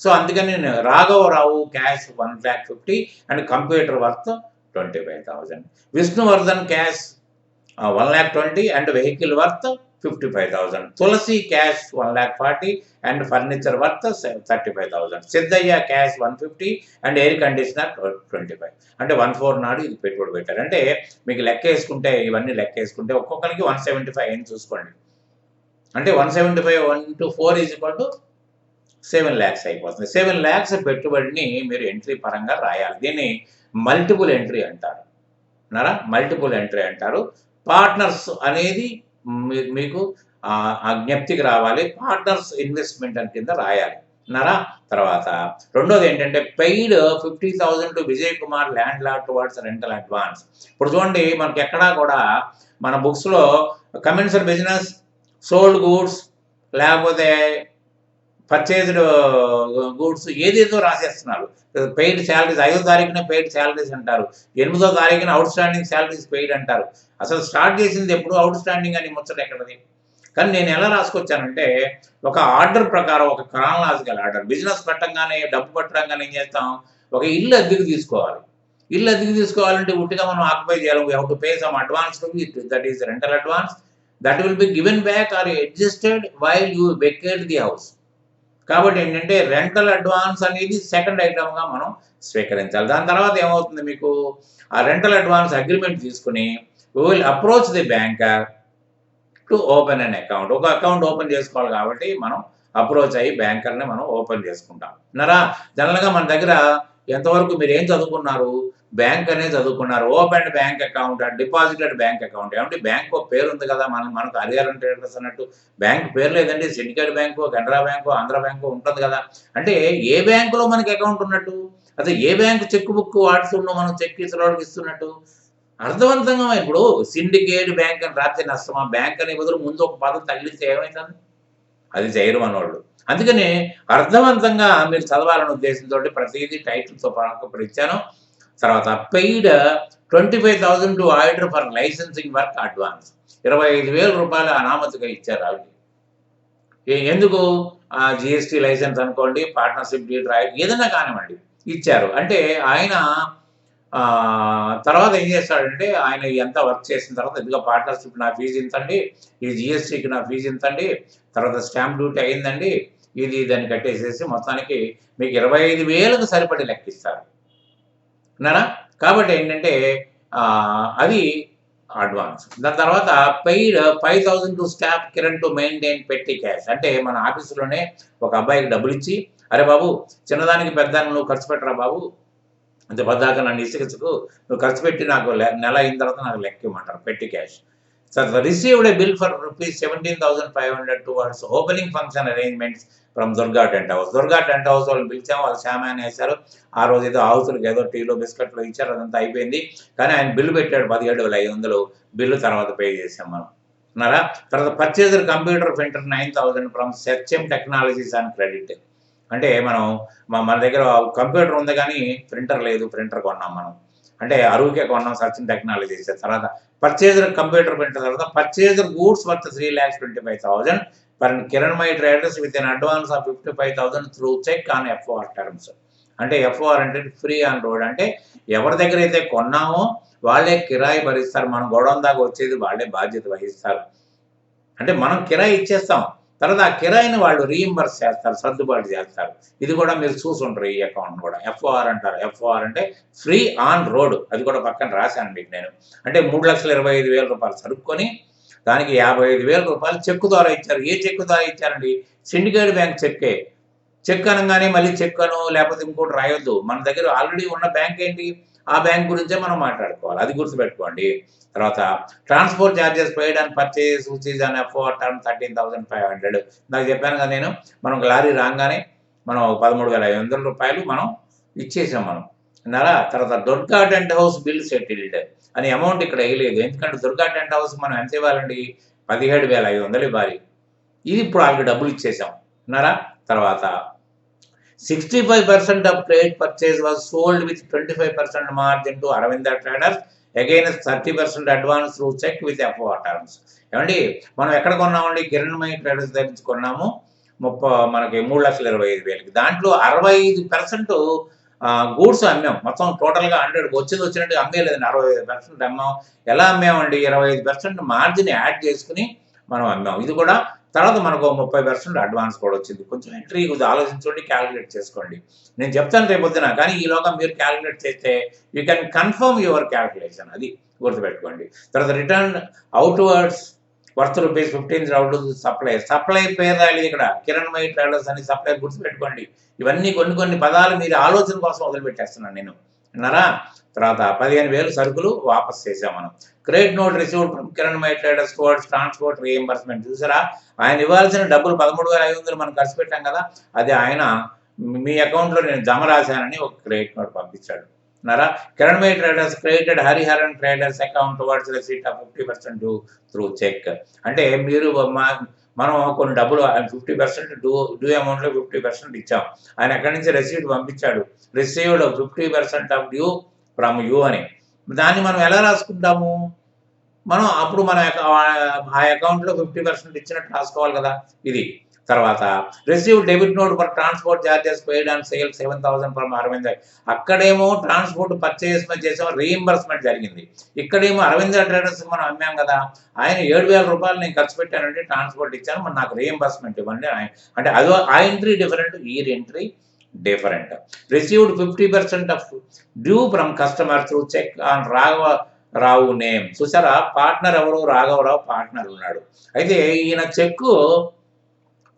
Speaker 1: సో అందుకని రాఘవరావు cash 1,50,000 and computer worth 25,000. Vishnuvardhan cash 1,20,000 and vehicle worth 55,000. Tulasi cash 1,40,000 and furniture worth 35,000. Siddaiah cash 150 and air conditioner 25. అంటే 1,4 నాడు ఇది పెట్టుబడి పెట్టారు. అంటే మీకు లెక్కేసుకుంటే ఇవన్నీ లెక్కేసుకుంటే ఒక్కొక్కరికి 175 అయింది చూసుకోండి. అంటే 175 into 4 = 7 lakhs అయిపోతుంది. 7 lakhs పెట్టుబడిని మీరు ఎంట్రీ పరంగా రాయాలి. దీన్ని మల్టిపుల్ ఎంట్రీ అంటారు. మల్టిపుల్ ఎంట్రీ అంటారు. పార్ట్నర్స్ అనేది మీకు జ్ఞప్తికి రావాలి. పార్ట్నర్స్ ఇన్వెస్ట్మెంట్ అని కింద రాయాలి. తర్వాత రెండోది ఏంటంటే paid 50,000 to Vijay Kumar land lord towards rental advance. ఇప్పుడు చూడండి మనకి ఎక్కడా కూడా మన బుక్స్‌లో కమెన్స్డ్ బిజినెస్, సోల్డ్ గూడ్స్, లేకపోతే పర్చేజ్డ్ గూడ్స్ ఏదేదో రాసేస్తున్నారు. పెయిడ్ శాలరీస్ 5వ తారీఖున పెయిడ్ శాలరీస్ అంటారు. 8వ తారీఖున అవుట్ స్టాండింగ్ శాలరీస్ పెయిడ్ అంటారు. అసలు స్టార్ట్ చేసింది ఎప్పుడు అవుట్ స్టాండింగ్ అని ముచ్చట ఎక్కడది? కానీ నేను ఎలా రాసుకొచ్చానంటే ఒక ఆర్డర్ ప్రకారం, ఒక క్రానలాజికల్ ఆర్డర్. బిజినెస్ పెట్టంగానే, డబ్బు పట్టంగానే ఏం చేస్తాం? ఒక ఇల్లు అద్దెకు తీసుకోవాలి. ఇల్లు అద్దెకు తీసుకోవాలంటే ఉట్టిగా మనం ఆక్యుపై చేయాలి. We have to pay some advance to it. That is rental advance. That will be given back or adjusted while you vacate the house. కాబట్టి ఏంటంటే రెంటల్ అడ్వాన్స్ అనేది సెకండ్ ఐటమ్గా మనం స్వీకరించాలి. దాని తర్వాత ఏమవుతుంది మీకు, ఆ రెంటల్ అడ్వాన్స్ అగ్రిమెంట్ తీసుకుని we will approach the banker to open an account. ఒక అకౌంట్ ఓపెన్ చేసుకోవాలి కాబట్టి మనం అప్రోచ్ అయ్యి బ్యాంకర్ని మనం ఓపెన్ చేసుకుంటాం. అన్నారా? జనరల్గా మన దగ్గర ఎంతవరకు మీరు ఏం చదువుకున్నారు, బ్యాంక్ అనేది చదువుకున్నారు. Open bank account, deposited bank account. ఏమంటే బ్యాంక్ ఒక పేరు ఉంది కదా, మనకు హరిహరన్ ట్రేడర్స్ అన్నట్టు బ్యాంక్ పేరు లేదండి. Syndicate bank, Canara bank, Andhra bank ఉంటుంది కదా. అంటే ఏ బ్యాంకులో మనకి అకౌంట్ ఉన్నట్టు, అదే ఏ బ్యాంకు చెక్ బుక్ వాడుతుండో మనం చెక్ ఇతరులకు ఇస్తున్నట్టు అర్థవంతంగా. ఇప్పుడు సిండికేట్ బ్యాంక్ అని రాత్రి నష్టమా, బ్యాంక్ అనే బదులు ముందు ఒక పదం తగిలిస్తే ఏమవుతుంది, అది చేయరు మనోళ్ళు. అందుకని అర్థవంతంగా మీరు చదవాలనే ఉద్దేశంతో ప్రతిదీ టైటిల్తో పాటు ఇప్పుడు ఇచ్చాను. తర్వాత paid 25,000 to auditor for licensing work advance. 25,000 రూపాయలు అనామతిగా ఇచ్చారు ఆవిడ. ఎందుకు, జిఎస్టీ లైసెన్స్ అనుకోండి, పార్ట్నర్షిప్ డీడ్ రైట్ ఏదైనా కానివ్వండి ఇచ్చారు. అంటే ఆయన తర్వాత ఏం చేస్తాడంటే, ఆయన ఎంత వర్క్ చేసిన తర్వాత ఇదిగో పార్ట్నర్షిప్ నా ఫీజు ఇంతండి, ఈ జిఎస్టీకి నా ఫీజు ఇంతండి, తర్వాత స్టాంప్ డ్యూటీ అయిందండి, ఇది దాన్ని కట్టేసేసి మొత్తానికి మీకు 25,000కు సరిపడి లెక్కిస్తారు అన్నారా. కాబట్టి ఏంటంటే అది అడ్వాన్స్. దాని తర్వాత paid 5,000 to staff Kiran to maintain పెట్టి క్యాష్. అంటే మన ఆఫీసులోనే ఒక అబ్బాయికి డబ్బులు ఇచ్చి, అరే బాబు చిన్నదానికి పెద్దానికి నువ్వు ఖర్చు పెట్టరా బాబు, అంతే పద్దాక నన్ను ఇసుకించకు, నువ్వు ఖర్చు పెట్టి నాకు నెల అయిన తర్వాత నాకు లెక్క ఇవ్వమంటారు, పెట్టి cash. Received a bill for ₹17,500 towards opening function arrangements from Durga tent house. Durga tent house వాళ్ళని పిలిచాము, వాళ్ళు షామాన్ వేశారు. ఆ రోజు ఏదో హౌసులకు ఏదో టీలో బిస్కెట్లు ఇచ్చారు, అదంతా అయిపోయింది. కానీ ఆయన బిల్లు పెట్టాడు 17,500. బిల్లు తర్వాత పే చేసాం మనం అన్నారా. తర్వాత purchased computer printer 9,000 from Searchem technologies and credit. అంటే మనం మన దగ్గర కంప్యూటర్ ఉంది కానీ ప్రింటర్ లేదు, ప్రింటర్ కొన్నాం మనం. అంటే అరువుకే కొన్నాం, సర్చింగ్ టెక్నాలజీస్. తర్వాత పర్చేజర్ కంప్యూటర్ ప్రింటర్, తర్వాత purchased goods worth 3,25,000 for Kiranmayi traders with an advance of 55,000 through cheque on FOR terms. అంటే ఎఫ్ఓఆర్ అంటే ఫ్రీ ఆన్ రోడ్. అంటే ఎవరి దగ్గర అయితే కొన్నామో వాళ్ళే కిరాయి భరిస్తారు, మన గొడవ దాకా వచ్చేది వాళ్ళే బాధ్యత వహిస్తారు. అంటే మనం కిరాయి ఇచ్చేస్తాం, తర్వాత ఆ కిరాయిని వాళ్ళు రీయింబర్స్ చేస్తారు, సర్దుబాటు చేస్తారు. ఇది కూడా మీరు చూసుంటారు ఈ అకౌంట్ కూడా. ఎఫ్ఓఆర్ అంటారు. ఎఫ్ఓఆర్ అంటే ఫ్రీ ఆన్ రోడ్. అది కూడా పక్కన రాశాను మీకు నేను. అంటే 3,25,000 రూపాయలు సరుక్కొని దానికి 55,000 రూపాయలు చెక్కు ద్వారా ఇచ్చారు. ఏ చెక్కు ద్వారా ఇచ్చారండి, సిండికేట్ బ్యాంక్ చెక్కే. చెక్ అనగానే మళ్ళీ చెక్ అను లేకపోతే ఇంకోటి రాయొద్దు. మన దగ్గర ఆల్రెడీ ఉన్న బ్యాంక్ ఏంటి, ఆ బ్యాంక్ గురించే మనం మాట్లాడుకోవాలి, అది గుర్తుపెట్టుకోండి. తర్వాత transport charges paid and purchase which is an ఎఫ్ఓఆర్ term 13,500. నాకు చెప్పాను కదా నేను, మనం లారీ రాగానే మనం 13,500 రూపాయలు మనం ఇచ్చేసాం మనం అన్నారా. తర్వాత Durga tent house bill settled అని అమౌంట్ ఇక్కడ వేయలేదు. ఎందుకంటే దుర్గా టెంట్ హౌస్ మనం ఎంత ఇవ్వాలండి, 17,500 ఇవ్వాలి. ఇది ఇప్పుడు వాళ్ళకి డబ్బులు ఇచ్చేసాం అన్నారా. తర్వాత 65% of credit purchase was sold with 25% margin to Aravinda traders against 30% advance through cheque with FOR terms. ఏమండి మనం ఎక్కడ కొన్నామండి, కిరణ్మయి ట్రేడర్స్ దగ్గర నుంచి కొన్నాము. మనకి 3,25,000కి. దాంట్లో 65% గూడ్స్ అమ్మాం. మొత్తం టోటల్గా 100 వచ్చినట్టు అమ్మేలేదండి, 65% అమ్మాం. ఎలా అమ్మామండి, 25% మార్జిన్ యాడ్ చేసుకుని మనం అమ్మాం. ఇది కూడా తర్వాత మనకు 30% అడ్వాన్స్ కూడా వచ్చింది. కొంచెం ఎంట్రీ ఆలోచించుకోండి, క్యాలిక్యులేట్ చేసుకోండి. నేను చెప్తాను రేపొద్దున, కానీ ఈలోగా మీరు క్యాలిక్యులేట్ చేస్తే you can confirm your calculation, అది గుర్తుపెట్టుకోండి. తర్వాత return outwards worth ₹15 out supply. Supply పేరు రాలేదు ఇక్కడ, కిరణ్మయి ట్రేడర్స్ అని సప్లై గుర్తుపెట్టుకోండి. ఇవన్నీ కొన్ని పదాలు మీరు ఆలోచన కోసం వదిలిపెట్టేస్తున్నాను నేను అన్నారా. తర్వాత 15,000 సరుకులు వాపస్ చేసాం మనం. Credit note received from Kiranmayi traders towards transport reimbursement. చూసారా, ఆయన ఇవ్వాల్సిన డబ్బులు 13,500 మనం ఖర్చు పెట్టాం కదా, అది ఆయన మీ అకౌంట్లో నేను జమ రాశానని ఒక క్రెడిట్ నోట్ పంపించాడు అన్నారా. Kiranmayi traders credited Hariharan traders account towards receipt of 50% through cheque. అంటే మీరు మనం కొన్ని డబ్బులు 50% డ్యూ అమౌంట్లో 50% ఇచ్చాం. ఆయన అక్కడి నుంచి రెసీట్ పంపించాడు, received 50% of due from you అని. దాన్ని మనం ఎలా రాసుకుంటాము, మనం అప్పుడు మన ఆ అకౌంట్లో 50% ఇచ్చినట్టు రాసుకోవాలి కదా. ఇది తర్వాత receive debit note for transport charges paid and sale 7,000 from Aravind. అక్కడేమో ట్రాన్స్పోర్ట్ పర్చేస్ చేసాము, రీఎంబర్స్మెంట్ జరిగింది. ఇక్కడేమో అరవింద ట్రేడర్స్కి మనం అమ్మాం కదా, ఆయన 7,000 రూపాయలు నేను ఖర్చు పెట్టానంటే ట్రాన్స్పోర్ట్ ఇచ్చాను, మరి నాకు రీఎంబర్స్మెంట్ ఇవ్వండి అంటే అదో ఆ ఎంట్రీ డిఫరెంట్, ఈ entry different. Received 50% of due from customer through cheque on రాఘవరావు నేమ్. చూసారా, పార్ట్నర్ ఎవరు? రాఘవరావు పార్ట్నర్ ఉన్నాడు. అయితే ఈయన చెక్కు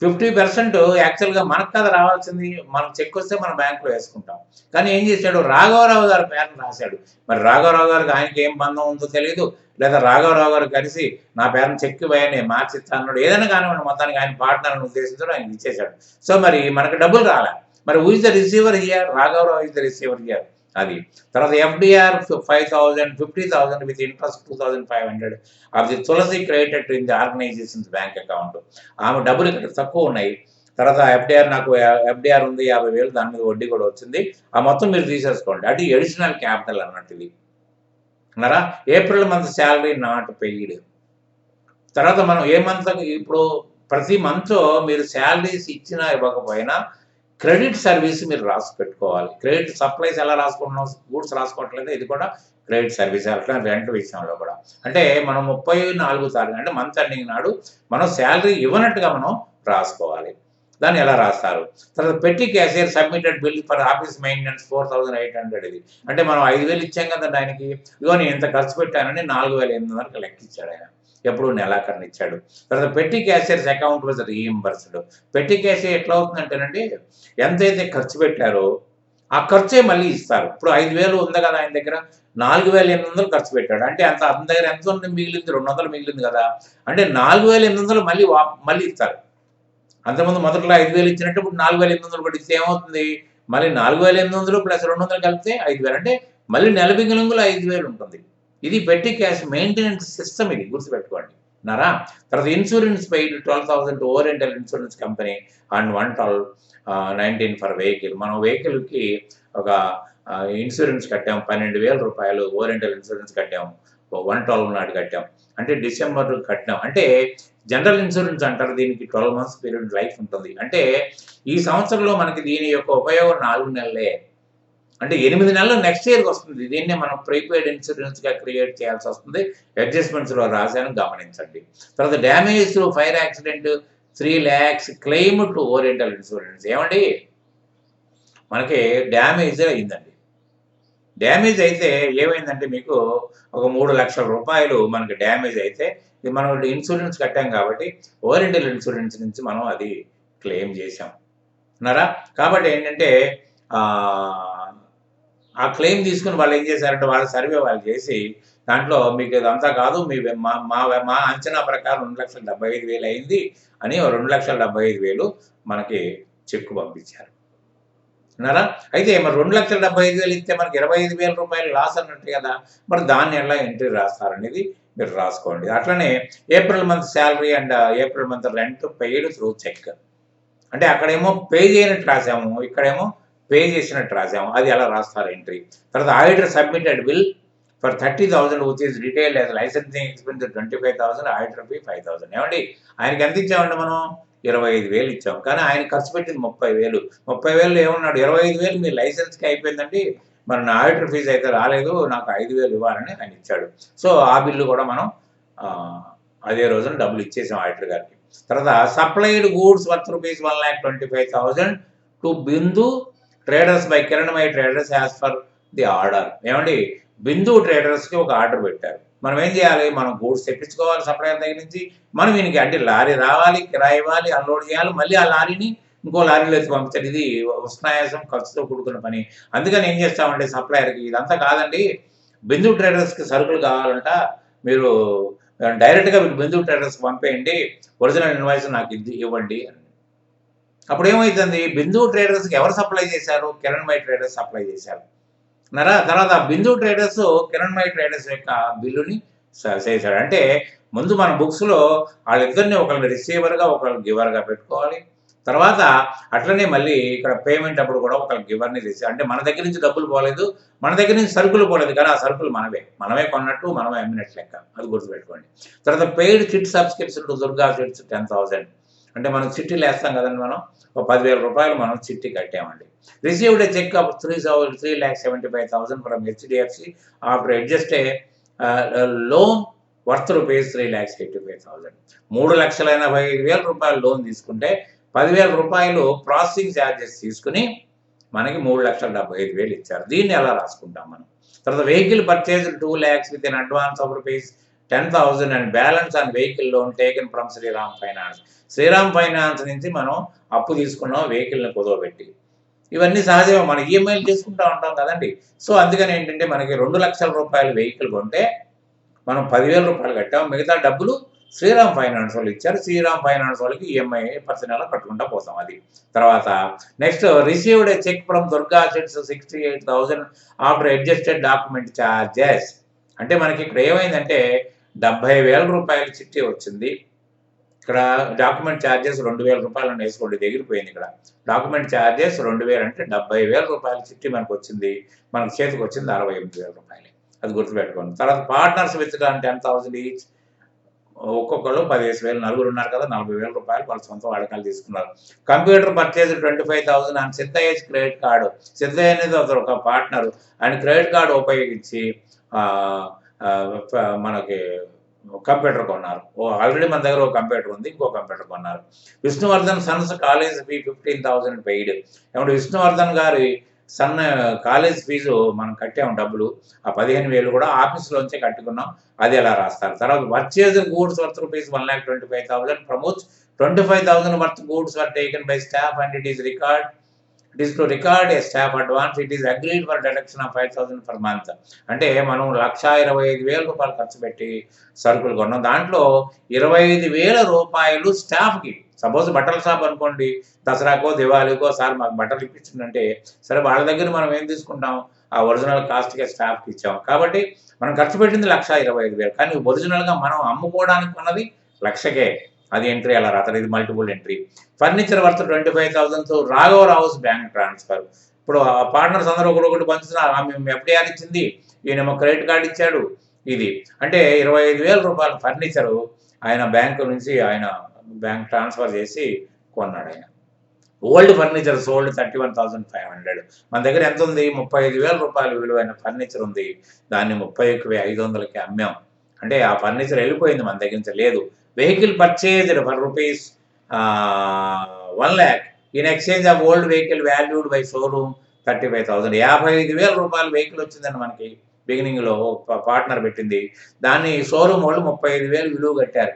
Speaker 1: 50% యాక్చువల్గా మనకు కదా రావాల్సింది, మనకు చెక్ వస్తే మన బ్యాంకులో వేసుకుంటాం. కానీ ఏం చేశాడు, రాఘవరావు గారి పేరును రాశాడు. మరి రాఘవరావు గారికి ఆయనకి ఏం బంధం ఉందో తెలియదు, లేదా రాఘవరావు గారు కలిసి నా పేరును చెక్ వేయని మార్చిస్తా అన్నాడు, ఏదైనా కానివ్వండి, మొత్తానికి ఆయన పార్ట్నర్ ఉద్దేశంతో ఆయన ఇచ్చేశాడు. సో మరి మనకు డబ్బులు రాలే. మరి who is the receiver here? రాఘవరావు ఇస్ ద రిసీవర్ హియర్. అది తర్వాత FDR 5,000 50,000 with interest 2,500 of the Tulasi credited in the organisation's bank account. ఆమె డబ్బులు ఇక్కడ తక్కువ ఉన్నాయి. తర్వాత ఎఫ్డిఆర్ ఉంది 50,000, దాని మీద వడ్డీ కూడా వచ్చింది. ఆ మొత్తం మీరు తీసేసుకోండి. అది అడిషనల్ క్యాపిటల్ అన్నట్టు ఇది అన్నారా. April month salary not paid. తర్వాత మనం ఏ మంత్, ఇప్పుడు ప్రతి మంత్ మీరు శాలరీస్ ఇచ్చినా ఇవ్వకపోయినా క్రెడిట్ సర్వీస్ మీరు రాసి పెట్టుకోవాలి. క్రెడిట్ సప్లైస్ ఎలా రాసుకుంటున్నాం, గూడ్స్ రాసుకోవట్లేదు, ఇది కూడా క్రెడిట్ సర్వీస్. అట్లా రెంట్ విషయంలో కూడా అంటే మనం 34 తారీఖు అంటే మంత్ ఎండింగ్ నాడు మనం శాలరీ ఇవ్వనట్టుగా మనం రాసుకోవాలి. దాన్ని ఎలా రాస్తారు? తర్వాత పెట్టి cashier submitted bill for office maintenance 4,800. ఇది అంటే మనం 5,000 ఇచ్చాం కదా దానికి, ఇదిగో నేను ఇంత ఖర్చు పెట్టానని 4,800 లెక్కిచ్చాడు ఆయన, ఎప్పుడు నెలాఖరున ఇచ్చాడు. తర్వాత పెట్టి క్యాషియర్స్ అకౌంట్ వాజ్ రీఎంబర్స్డ్. పెట్టి క్యాషియర్ ఎట్లా అవుతుందంటేనండి, ఎంతైతే ఖర్చు పెట్టారో ఆ ఖర్చే మళ్ళీ ఇస్తారు. ఇప్పుడు 5,000 ఉంది కదా ఆయన దగ్గర, 4,800 ఖర్చు పెట్టాడు అంటే అంత అతని దగ్గర ఎంత ఉంది, మిగిలింది 200 మిగిలింది కదా, అంటే 4,800 మళ్ళీ ఇస్తారు. అంతకుముందు మొదట్లో 5,000 ఇచ్చినట్టు ఇప్పుడు 4,800 కూడా ఇస్తే ఏమవుతుంది, మళ్ళీ 4,800 ప్లస్ 200 కలిపితే 5,000, అంటే మళ్ళీ నెల బిగినంగులో 5,000 ఉంటుంది. ఇది పెట్టి క్యాష్ మెయింటెనెన్స్ సిస్టమ్, ఇది గుర్తుపెట్టుకోండి నారా. తర్వాత insurance paid 12,000 to oriental insurance company and 112,19 for vehicle. మనం వెహికల్కి ఒక ఇన్సూరెన్స్ కట్టాము 12,000 రూపాయలు, ఓరియంటల్ ఇన్సూరెన్స్ కట్టాము 112 నాడు కట్టాం, అంటే డిసెంబర్ కట్టాం. అంటే జనరల్ ఇన్సూరెన్స్ అంటారు దీనికి, 12 months పీరియడ్ లైఫ్ ఉంటుంది. అంటే ఈ సంవత్సరంలో మనకి దీని యొక్క ఉపయోగం 4 నెలలే, అంటే 8 నెలలు నెక్స్ట్ ఇయర్కి వస్తుంది. దీన్నే మనం ప్రీపెయిడ్ ఇన్సూరెన్స్గా క్రియేట్ చేయాల్సి వస్తుంది. అడ్జస్ట్మెంట్స్లో రాశాను, గమనించండి. తర్వాత damage through fire accident 3 lakhs claim to oriental insurance. ఏమండి, మనకి డ్యామేజ్ అయిందండి. డ్యామేజ్ అయితే ఏమైందంటే మీకు ఒక 3 లక్షల రూపాయలు మనకి డ్యామేజ్ అయితే, ఇది మనం ఇన్సూరెన్స్ కట్టాం కాబట్టి ఓరియంటల్ ఇన్సూరెన్స్ నుంచి మనం అది క్లెయిమ్ చేసాం అన్నారా. కాబట్టి ఏంటంటే ఆ క్లెయిమ్ తీసుకుని వాళ్ళు ఏం చేశారంటే వాళ్ళ సర్వే వాళ్ళు చేసి దాంట్లో మీకు ఇదంతా కాదు, మీ మా అంచనా ప్రకారం 2,75,000 అయింది అని 2,75,000 మనకి చెక్కు పంపించారు అన్నారా. అయితే మరి 2,75,000 ఇస్తే మనకి 25,000 రూపాయలు లాస్ అన్నట్టు కదా, మరి దాన్ని ఎలా ఎంట్రీ రాస్తారనేది మీరు రాసుకోండి. అట్లనే April month salary and April month rent paid through cheque. అంటే అక్కడేమో పే చేయనట్టు రాసాము, ఇక్కడేమో పే చేసినట్టు రాసాము, అది ఎలా రాస్తారు ఎంట్రీ. తర్వాత auditor submitted bill for 30,000 which is detailed as licensing expense 25,000, auditor fee 5,000. ఏమండి, ఆయనకి ఎంత ఇచ్చామండి మనం, 25,000 ఇచ్చాం. కానీ ఆయన ఖర్చు పెట్టింది 30,000. 30,000 ఏమన్నాడు, 25,000 మీ లైసెన్స్కి అయిపోయిందండి, మరి నా ఆడిటర్ ఫీజు అయితే రాలేదు, నాకు 5,000 ఇవ్వాలని ఆయన ఇచ్చాడు. సో ఆ బిల్లు కూడా మనం అదే రోజున డబ్బులు ఇచ్చేసాం ఆడిటర్ గారికి. తర్వాత supplied goods worth rupees 1,25,000 to Bindu traders by Kiranmayi traders as per the order. ఏమండి, బిందు ట్రేడర్స్కి ఒక ఆర్డర్ పెట్టారు. మనం ఏం చేయాలి, మనం గూడ్స్ తెప్పించుకోవాలి సప్లైయర్ దగ్గర నుంచి, మనం ఈయనకి అంటే లారీ రావాలి, కిరాయి ఇవ్వాలి, అన్లోడ్ చేయాలి, మళ్ళీ ఆ లారీని ఇంకో లారీలో వచ్చి పంపించాలి. ఇది ఉష్ణాయాసం, ఖర్చుతో కూడుకున్న పని. అందుకని ఏం చేస్తామంటే సప్లైయర్కి ఇదంతా కాదండి, బిందు ట్రేడర్స్కి సరుకులు కావాలంట, మీరు డైరెక్ట్గా బిందు ట్రేడర్స్కి పంపేయండి, ఒరిజినల్ ఇన్వాయిస్ నాకు ఇవ్వండి అని. అప్పుడు ఏమవుతుంది, బిందు ట్రేడర్స్కి ఎవరు సప్లై చేశారు, కిరణ్మై ట్రేడర్స్ సప్లై చేశారు అన్నారా. తర్వాత బిందు ట్రేడర్స్ కిరణ్మై ట్రేడర్స్ యొక్క బిల్లుని చేశాడు. అంటే ముందు మన బుక్స్లో వాళ్ళిద్దరిని ఒకళ్ళని రిసీవర్గా ఒకళ్ళని గివర్గా పెట్టుకోవాలి. తర్వాత అట్లనే మళ్ళీ ఇక్కడ పేమెంట్ అప్పుడు కూడా ఒకళ్ళకి గివర్ని రిసీవ్, అంటే మన దగ్గర నుంచి డబ్బులు పోలేదు, మన దగ్గర నుంచి సరుకులు పోలేదు, కానీ ఆ సరుకులు మనమే కొన్నట్టు, మనమే అమ్మినట్టు లెక్క, అది గుర్తుపెట్టుకోండి. తర్వాత paid kit subscription to Durga kits 10,000 అంటే మనం చిట్టీలు వేస్తాం కదండి, మనం ఒక 10,000 రూపాయలు మనం చిట్టి కట్టామండి. Received a cheque of 3,75,000 from HDFC after adjust a loan worth rupees 3,85,000. 3,85,000 రూపాయలు లోన్ తీసుకుంటే 10,000 రూపాయలు ప్రాసెసింగ్ ఛార్జెస్ తీసుకుని మనకి 3,75,000 ఇచ్చారు. దీన్ని ఎలా రాసుకుంటాం మనం? తర్వాత vehicle purchase 2 lakhs with in advance of rupees 10,000 and balance on vehicle loan taken from Shriram Finance. Shriram Finance నుంచి మనం అప్పు తీసుకున్నాం వెహికల్ని కుదవబెట్టి. ఇవన్నీ సహజమే, మనం ఈఎంఐలు తీసుకుంటూ ఉంటాం కదండి. సో అందుకని ఏంటంటే మనకి 2,00,000 రూపాయలు వెహికల్ కొంటే మనం 10,000 రూపాయలు కట్టాం, మిగతా డబ్బులు శ్రీరామ్ ఫైనాన్స్ వాళ్ళు ఇచ్చారు. శ్రీరామ్ ఫైనాన్స్ వాళ్ళకి ఈఎంఐ ప్రతి నెల కట్టుకుంటూ పోతాం. అది తర్వాత next received a cheque from Durga sets 68,000 after adjusted document charges. అంటే మనకి ఇక్కడ ఏమైందంటే 70,000 రూపాయల చిట్టి వచ్చింది. ఇక్కడ డాక్యుమెంట్ ఛార్జెస్ 2,000 రూపాయలు అని వేసుకోండి, ఎగిరిపోయింది. ఇక్కడ డాక్యుమెంట్ ఛార్జెస్ 2,000 అంటే 70,000 రూపాయల చిట్టి మనకు వచ్చింది. మనకు చేతికి వచ్చింది 68,000 రూపాయలు. అది గుర్తుపెట్టుకోండి. తర్వాత పార్ట్నర్స్ విత్ 10,000 ఈచ్, ఒక్కొక్కరు 15,000, నలుగురు ఉన్నారు కదా, 40,000 రూపాయలు వాళ్ళ సొంత వాడకాలు తీసుకున్నారు. కంప్యూటర్ పర్చేజ్ 25,000 అని సిద్ధయ్య క్రెడిట్ కార్డు. సిద్ధయ్య అనేది ఒక పార్ట్నర్, ఆయన క్రెడిట్ కార్డు ఉపయోగించి మనకి కంప్యూటర్ కొన్నారు. ఆల్రెడీ మన దగ్గర ఒక కంప్యూటర్ ఉంది, ఇంకో కంప్యూటర్ కొన్నారు. Vishnuvardhan Sons college fee 15,000 paid. ఏమంటే విష్ణువర్ధన్ గారి సన్న కాలేజ్ ఫీజు మనం కట్టాము డబ్బులు, ఆ 15,000 కూడా ఆఫీస్లోంచే కట్టుకున్నాం. అది ఎలా రాస్తారు? తర్వాత purchase goods worth rupees 1,25,000 promotes 25,000 worth goods were taken by staff and it is record. It is to record a staff advance. It is agreed for deduction of 5,000 per month. అంటే మనం 1,25,000 రూపాయలు ఖర్చు పెట్టి సరుకులు కొన్నాం. దాంట్లో 25,000 రూపాయలు స్టాఫ్కి. సపోజ్ బట్టల షాప్ అనుకోండి, దసరాకో దివాళీకో సార్ మాకు బట్టలు ఇప్పించిందంటే సరే వాళ్ళ దగ్గర మనం ఏం తీసుకుంటాం, ఆ ఒరిజినల్ కాస్ట్గా స్టాఫ్కి ఇచ్చాం. కాబట్టి మనం ఖర్చు పెట్టింది 1,25,000, కానీ ఒరిజినల్గా మనం అమ్ముకోవడానికి ఉన్నది 1,00,000కే. అది ఎంట్రీ అలా రాస్తారు. ఇది multiple entry. Furniture worth 25,000 Raghavarao's bank transfer. ఇప్పుడు ఆ పార్ట్నర్స్ అందరూ ఒకటి పంచుతున్నారు. మేము ఎఫ్డిఆర్ ఇచ్చింది, ఈయనేమో క్రెడిట్ కార్డు ఇచ్చాడు. ఇది అంటే 25,000 రూపాయల ఫర్నిచరు ఆయన బ్యాంకు నుంచి ఆయన బ్యాంక్ ట్రాన్స్ఫర్ చేసి కొన్నాడు ఆయన. Old furniture sold 31,500. మన దగ్గర ఎంత ఉంది? 35,000 రూపాయలు విలువైన ఫర్నిచర్ ఉంది. దాన్ని 31,500కి అమ్మాం. అంటే ఆ ఫర్నిచర్ వెళ్ళిపోయింది, మన దగ్గర నుంచి లేదు. Vehicle purchased for rupees 1 lakh in exchange of old vehicle valued by showroom 35,000. 55,000 రూపాయలు వెహికల్ వచ్చిందండి మనకి. బిగినింగ్లో పార్ట్నర్ పెట్టింది, దాన్ని షోరూమ్ వాళ్ళు 35,000 విలువ కట్టారు.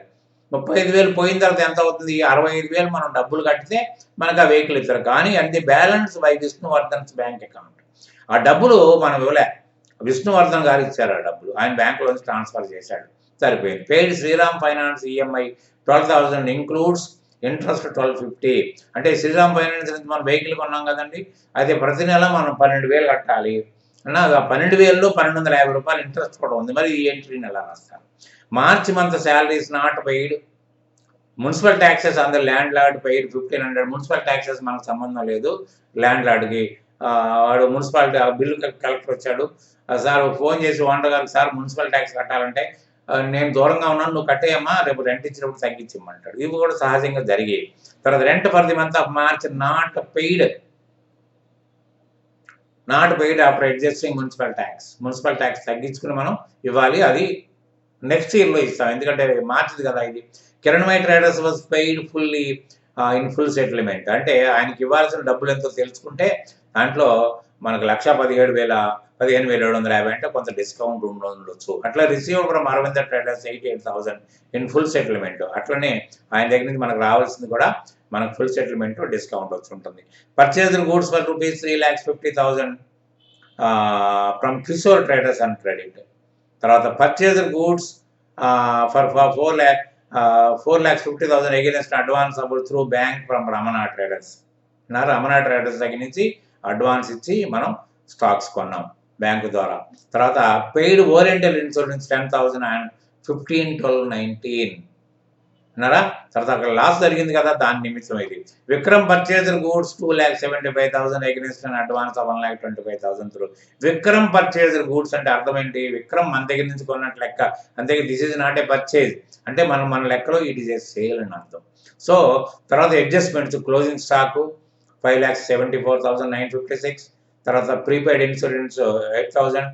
Speaker 1: 35,000 పోయిన తర్వాత ఎంత అవుతుంది? 65,000 మనం డబ్బులు కట్టితే మనకు ఆ వెహికల్ ఇస్తారు. కానీ అది బ్యాలెన్స్ బై విష్ణువర్ధన్స్ బ్యాంక్ అకౌంట్. ఆ డబ్బులు మనం ఇవ్వలే, విష్ణువర్ధన్ గారు ఇచ్చారు ఆ డబ్బులు, ఆయన బ్యాంకులోంచి ట్రాన్స్ఫర్ చేశాడు, సరిపోయింది. Paid Shriram Finance EMI 12,000 includes interest 1,250. అంటే శ్రీరామ్ ఫైనాన్స్ నుంచి మనం వెహికల్ కొన్నాం కదండి, అయితే ప్రతి నెల మనం 12,000 కట్టాలి అన్న. ఆ 12,000లో 1,250 రూపాయలు ఇంట్రెస్ట్ కూడా ఉంది. మరి ఈ ఎంట్రీని ఎలా రాస్తారు? March month salaries not paid. Municipal taxes అందరు landlord paid 1,500. Municipal taxes మనకు సంబంధం లేదు ల్యాండ్ లార్డ్కి. వాడు మున్సిపాలిటీ బిల్లు కలెక్టర్ వచ్చాడు, సార్ ఫోన్ చేసి ఓనర్ గారికి, సార్ మున్సిపల్ ట్యాక్స్ కట్టాలంటే నేను దూరంగా ఉన్నాను, నువ్వు కట్టేయమ్మా, రేపు రెంట్ ఇచ్చినప్పుడు తగ్గించమంటాడు. ఇవి కూడా సహజంగా జరిగాయి. తర్వాత rent for the month of March not paid after adjusting municipal tax. Municipal tax తగ్గించుకుని మనం ఇవ్వాలి, అది నెక్స్ట్ ఇయర్లో ఇస్తాం, ఎందుకంటే మార్చిది కదా ఇది. Kiranmayi traders was paid fully in full settlement. అంటే ఆయనకి ఇవ్వాల్సిన డబ్బులు ఎంతో తెలుసుకుంటే దాంట్లో మనకు 1,15,750 అంటే కొంత డిస్కౌంట్ ఉండొచ్చు. అట్లా receive from Aravinda traders 88,000 in full settlement. అట్లనే ఆయన దగ్గర నుంచి మనకు రావాల్సింది కూడా మనకు ఫుల్ సెటిల్మెంట్ డిస్కౌంట్ వచ్చి ఉంటుంది. Purchased goods for rupees 3,50,000 from Kishore traders and credit. తర్వాత purchased goods for 4,50,000 against advance about through bank from Ramana traders. Ramana traders దగ్గర నుంచి అడ్వాన్స్ ఇచ్చి మనం స్టాక్స్ కొన్నాం బ్యాంకు ద్వారా. తర్వాత పెయిడ్ ఓరియంటల్ ఇన్సూరెన్స్ 10,000 అండ్ 15,12,19. అన్నారా? తర్వాత అక్కడ లాస్ జరిగింది కదా, దాని నిమిత్తం ఇది. Vikram purchased goods 2,75,000 against an advance of 1,25,000 through Vikram purchased goods అంటే అర్థం ఏంటి? విక్రమ్ మన దగ్గర నుంచి కొన్నట్టు లెక్క. అంతే, this is not a purchase అంటే మన లెక్కలో ఇట్ ఈస్ ఏ సేల్ అని అర్థం. సో తర్వాత అడ్జస్ట్మెంట్స్, క్లోజింగ్ స్టాకు 5,74,956, తర్వాత prepaid insurance 8,000,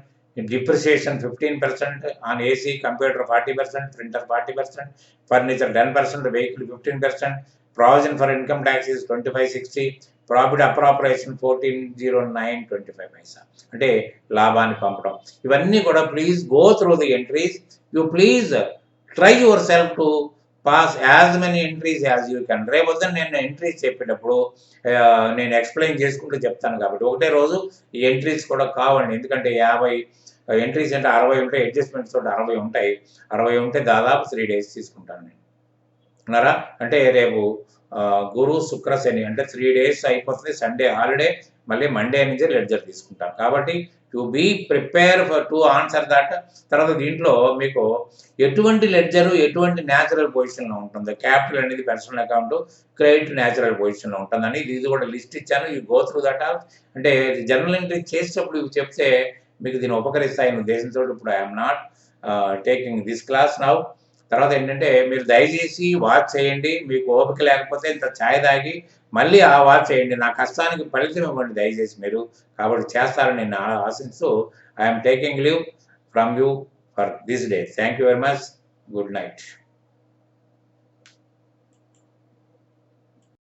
Speaker 1: depreciation 15% on AC, computer 40%, printer 40%, furniture 10%, vehicle 15%, provision for income tax is 2560, profit appropriation 1409.25 పైసా అంటే లాభాన్ని పంపడం. ఇవన్నీ కూడా please go through the entries. You please try your self to pass as many entries as you can. రేపొద్దున నేను ఎంట్రీస్ చెప్పేటప్పుడు నేను ఎక్స్ప్లెయిన్ చేసుకుంటూ చెప్తాను కాబట్టి ఒకటే రోజు ఈ ఎంట్రీస్ కూడా కావండి. ఎందుకంటే 50 ఎంట్రీస్ అంటే 60 ఉంటాయి, అడ్జస్ట్మెంట్స్ తోటి 60 ఉంటాయి. 60 ఉంటే దాదాపు 3 days తీసుకుంటాను నేను అన్నారా. అంటే రేపు గురు శుక్ర శని అంటే 3 days అయిపోతుంది. సండే హాలిడే, మళ్ళీ మండే నుంచి లెడ్జర్ తీసుకుంటాను. కాబట్టి to be prepare for to answer that. తర్వాత దీంట్లో మీకు ఎటువంటి లెడ్జరు ఎటువంటి న్యాచురల్ పొజిషన్లో ఉంటుంది, క్యాపిటల్ అనేది పర్సనల్ అకౌంట్, క్రెడిట్ న్యాచురల్ పొజిషన్లో ఉంటుందని ఇది కూడా లిస్ట్ ఇచ్చాను. You go through that all. అంటే జనరల్ ఎంట్రీ చేసేటప్పుడు ఇవి చెప్తే మీకు దీన్ని ఉపకరిస్తాయని ఉద్దేశంతో ఇప్పుడు I'm not taking this class now. తర్వాత ఏంటంటే మీరు దయచేసి వాచ్ చేయండి. మీకు ఓపిక లేకపోతే ఇంత ఛాయ్ తాగి మళ్ళీ ఆ వాచ్ చేయండి. నా కష్టానికి ఫలితం ఇవ్వండి దయచేసి మీరు. కాబట్టి చేస్తారని నేను ఆశిస్తూ I'm taking leave from you for this day. Thank you very much. Good night.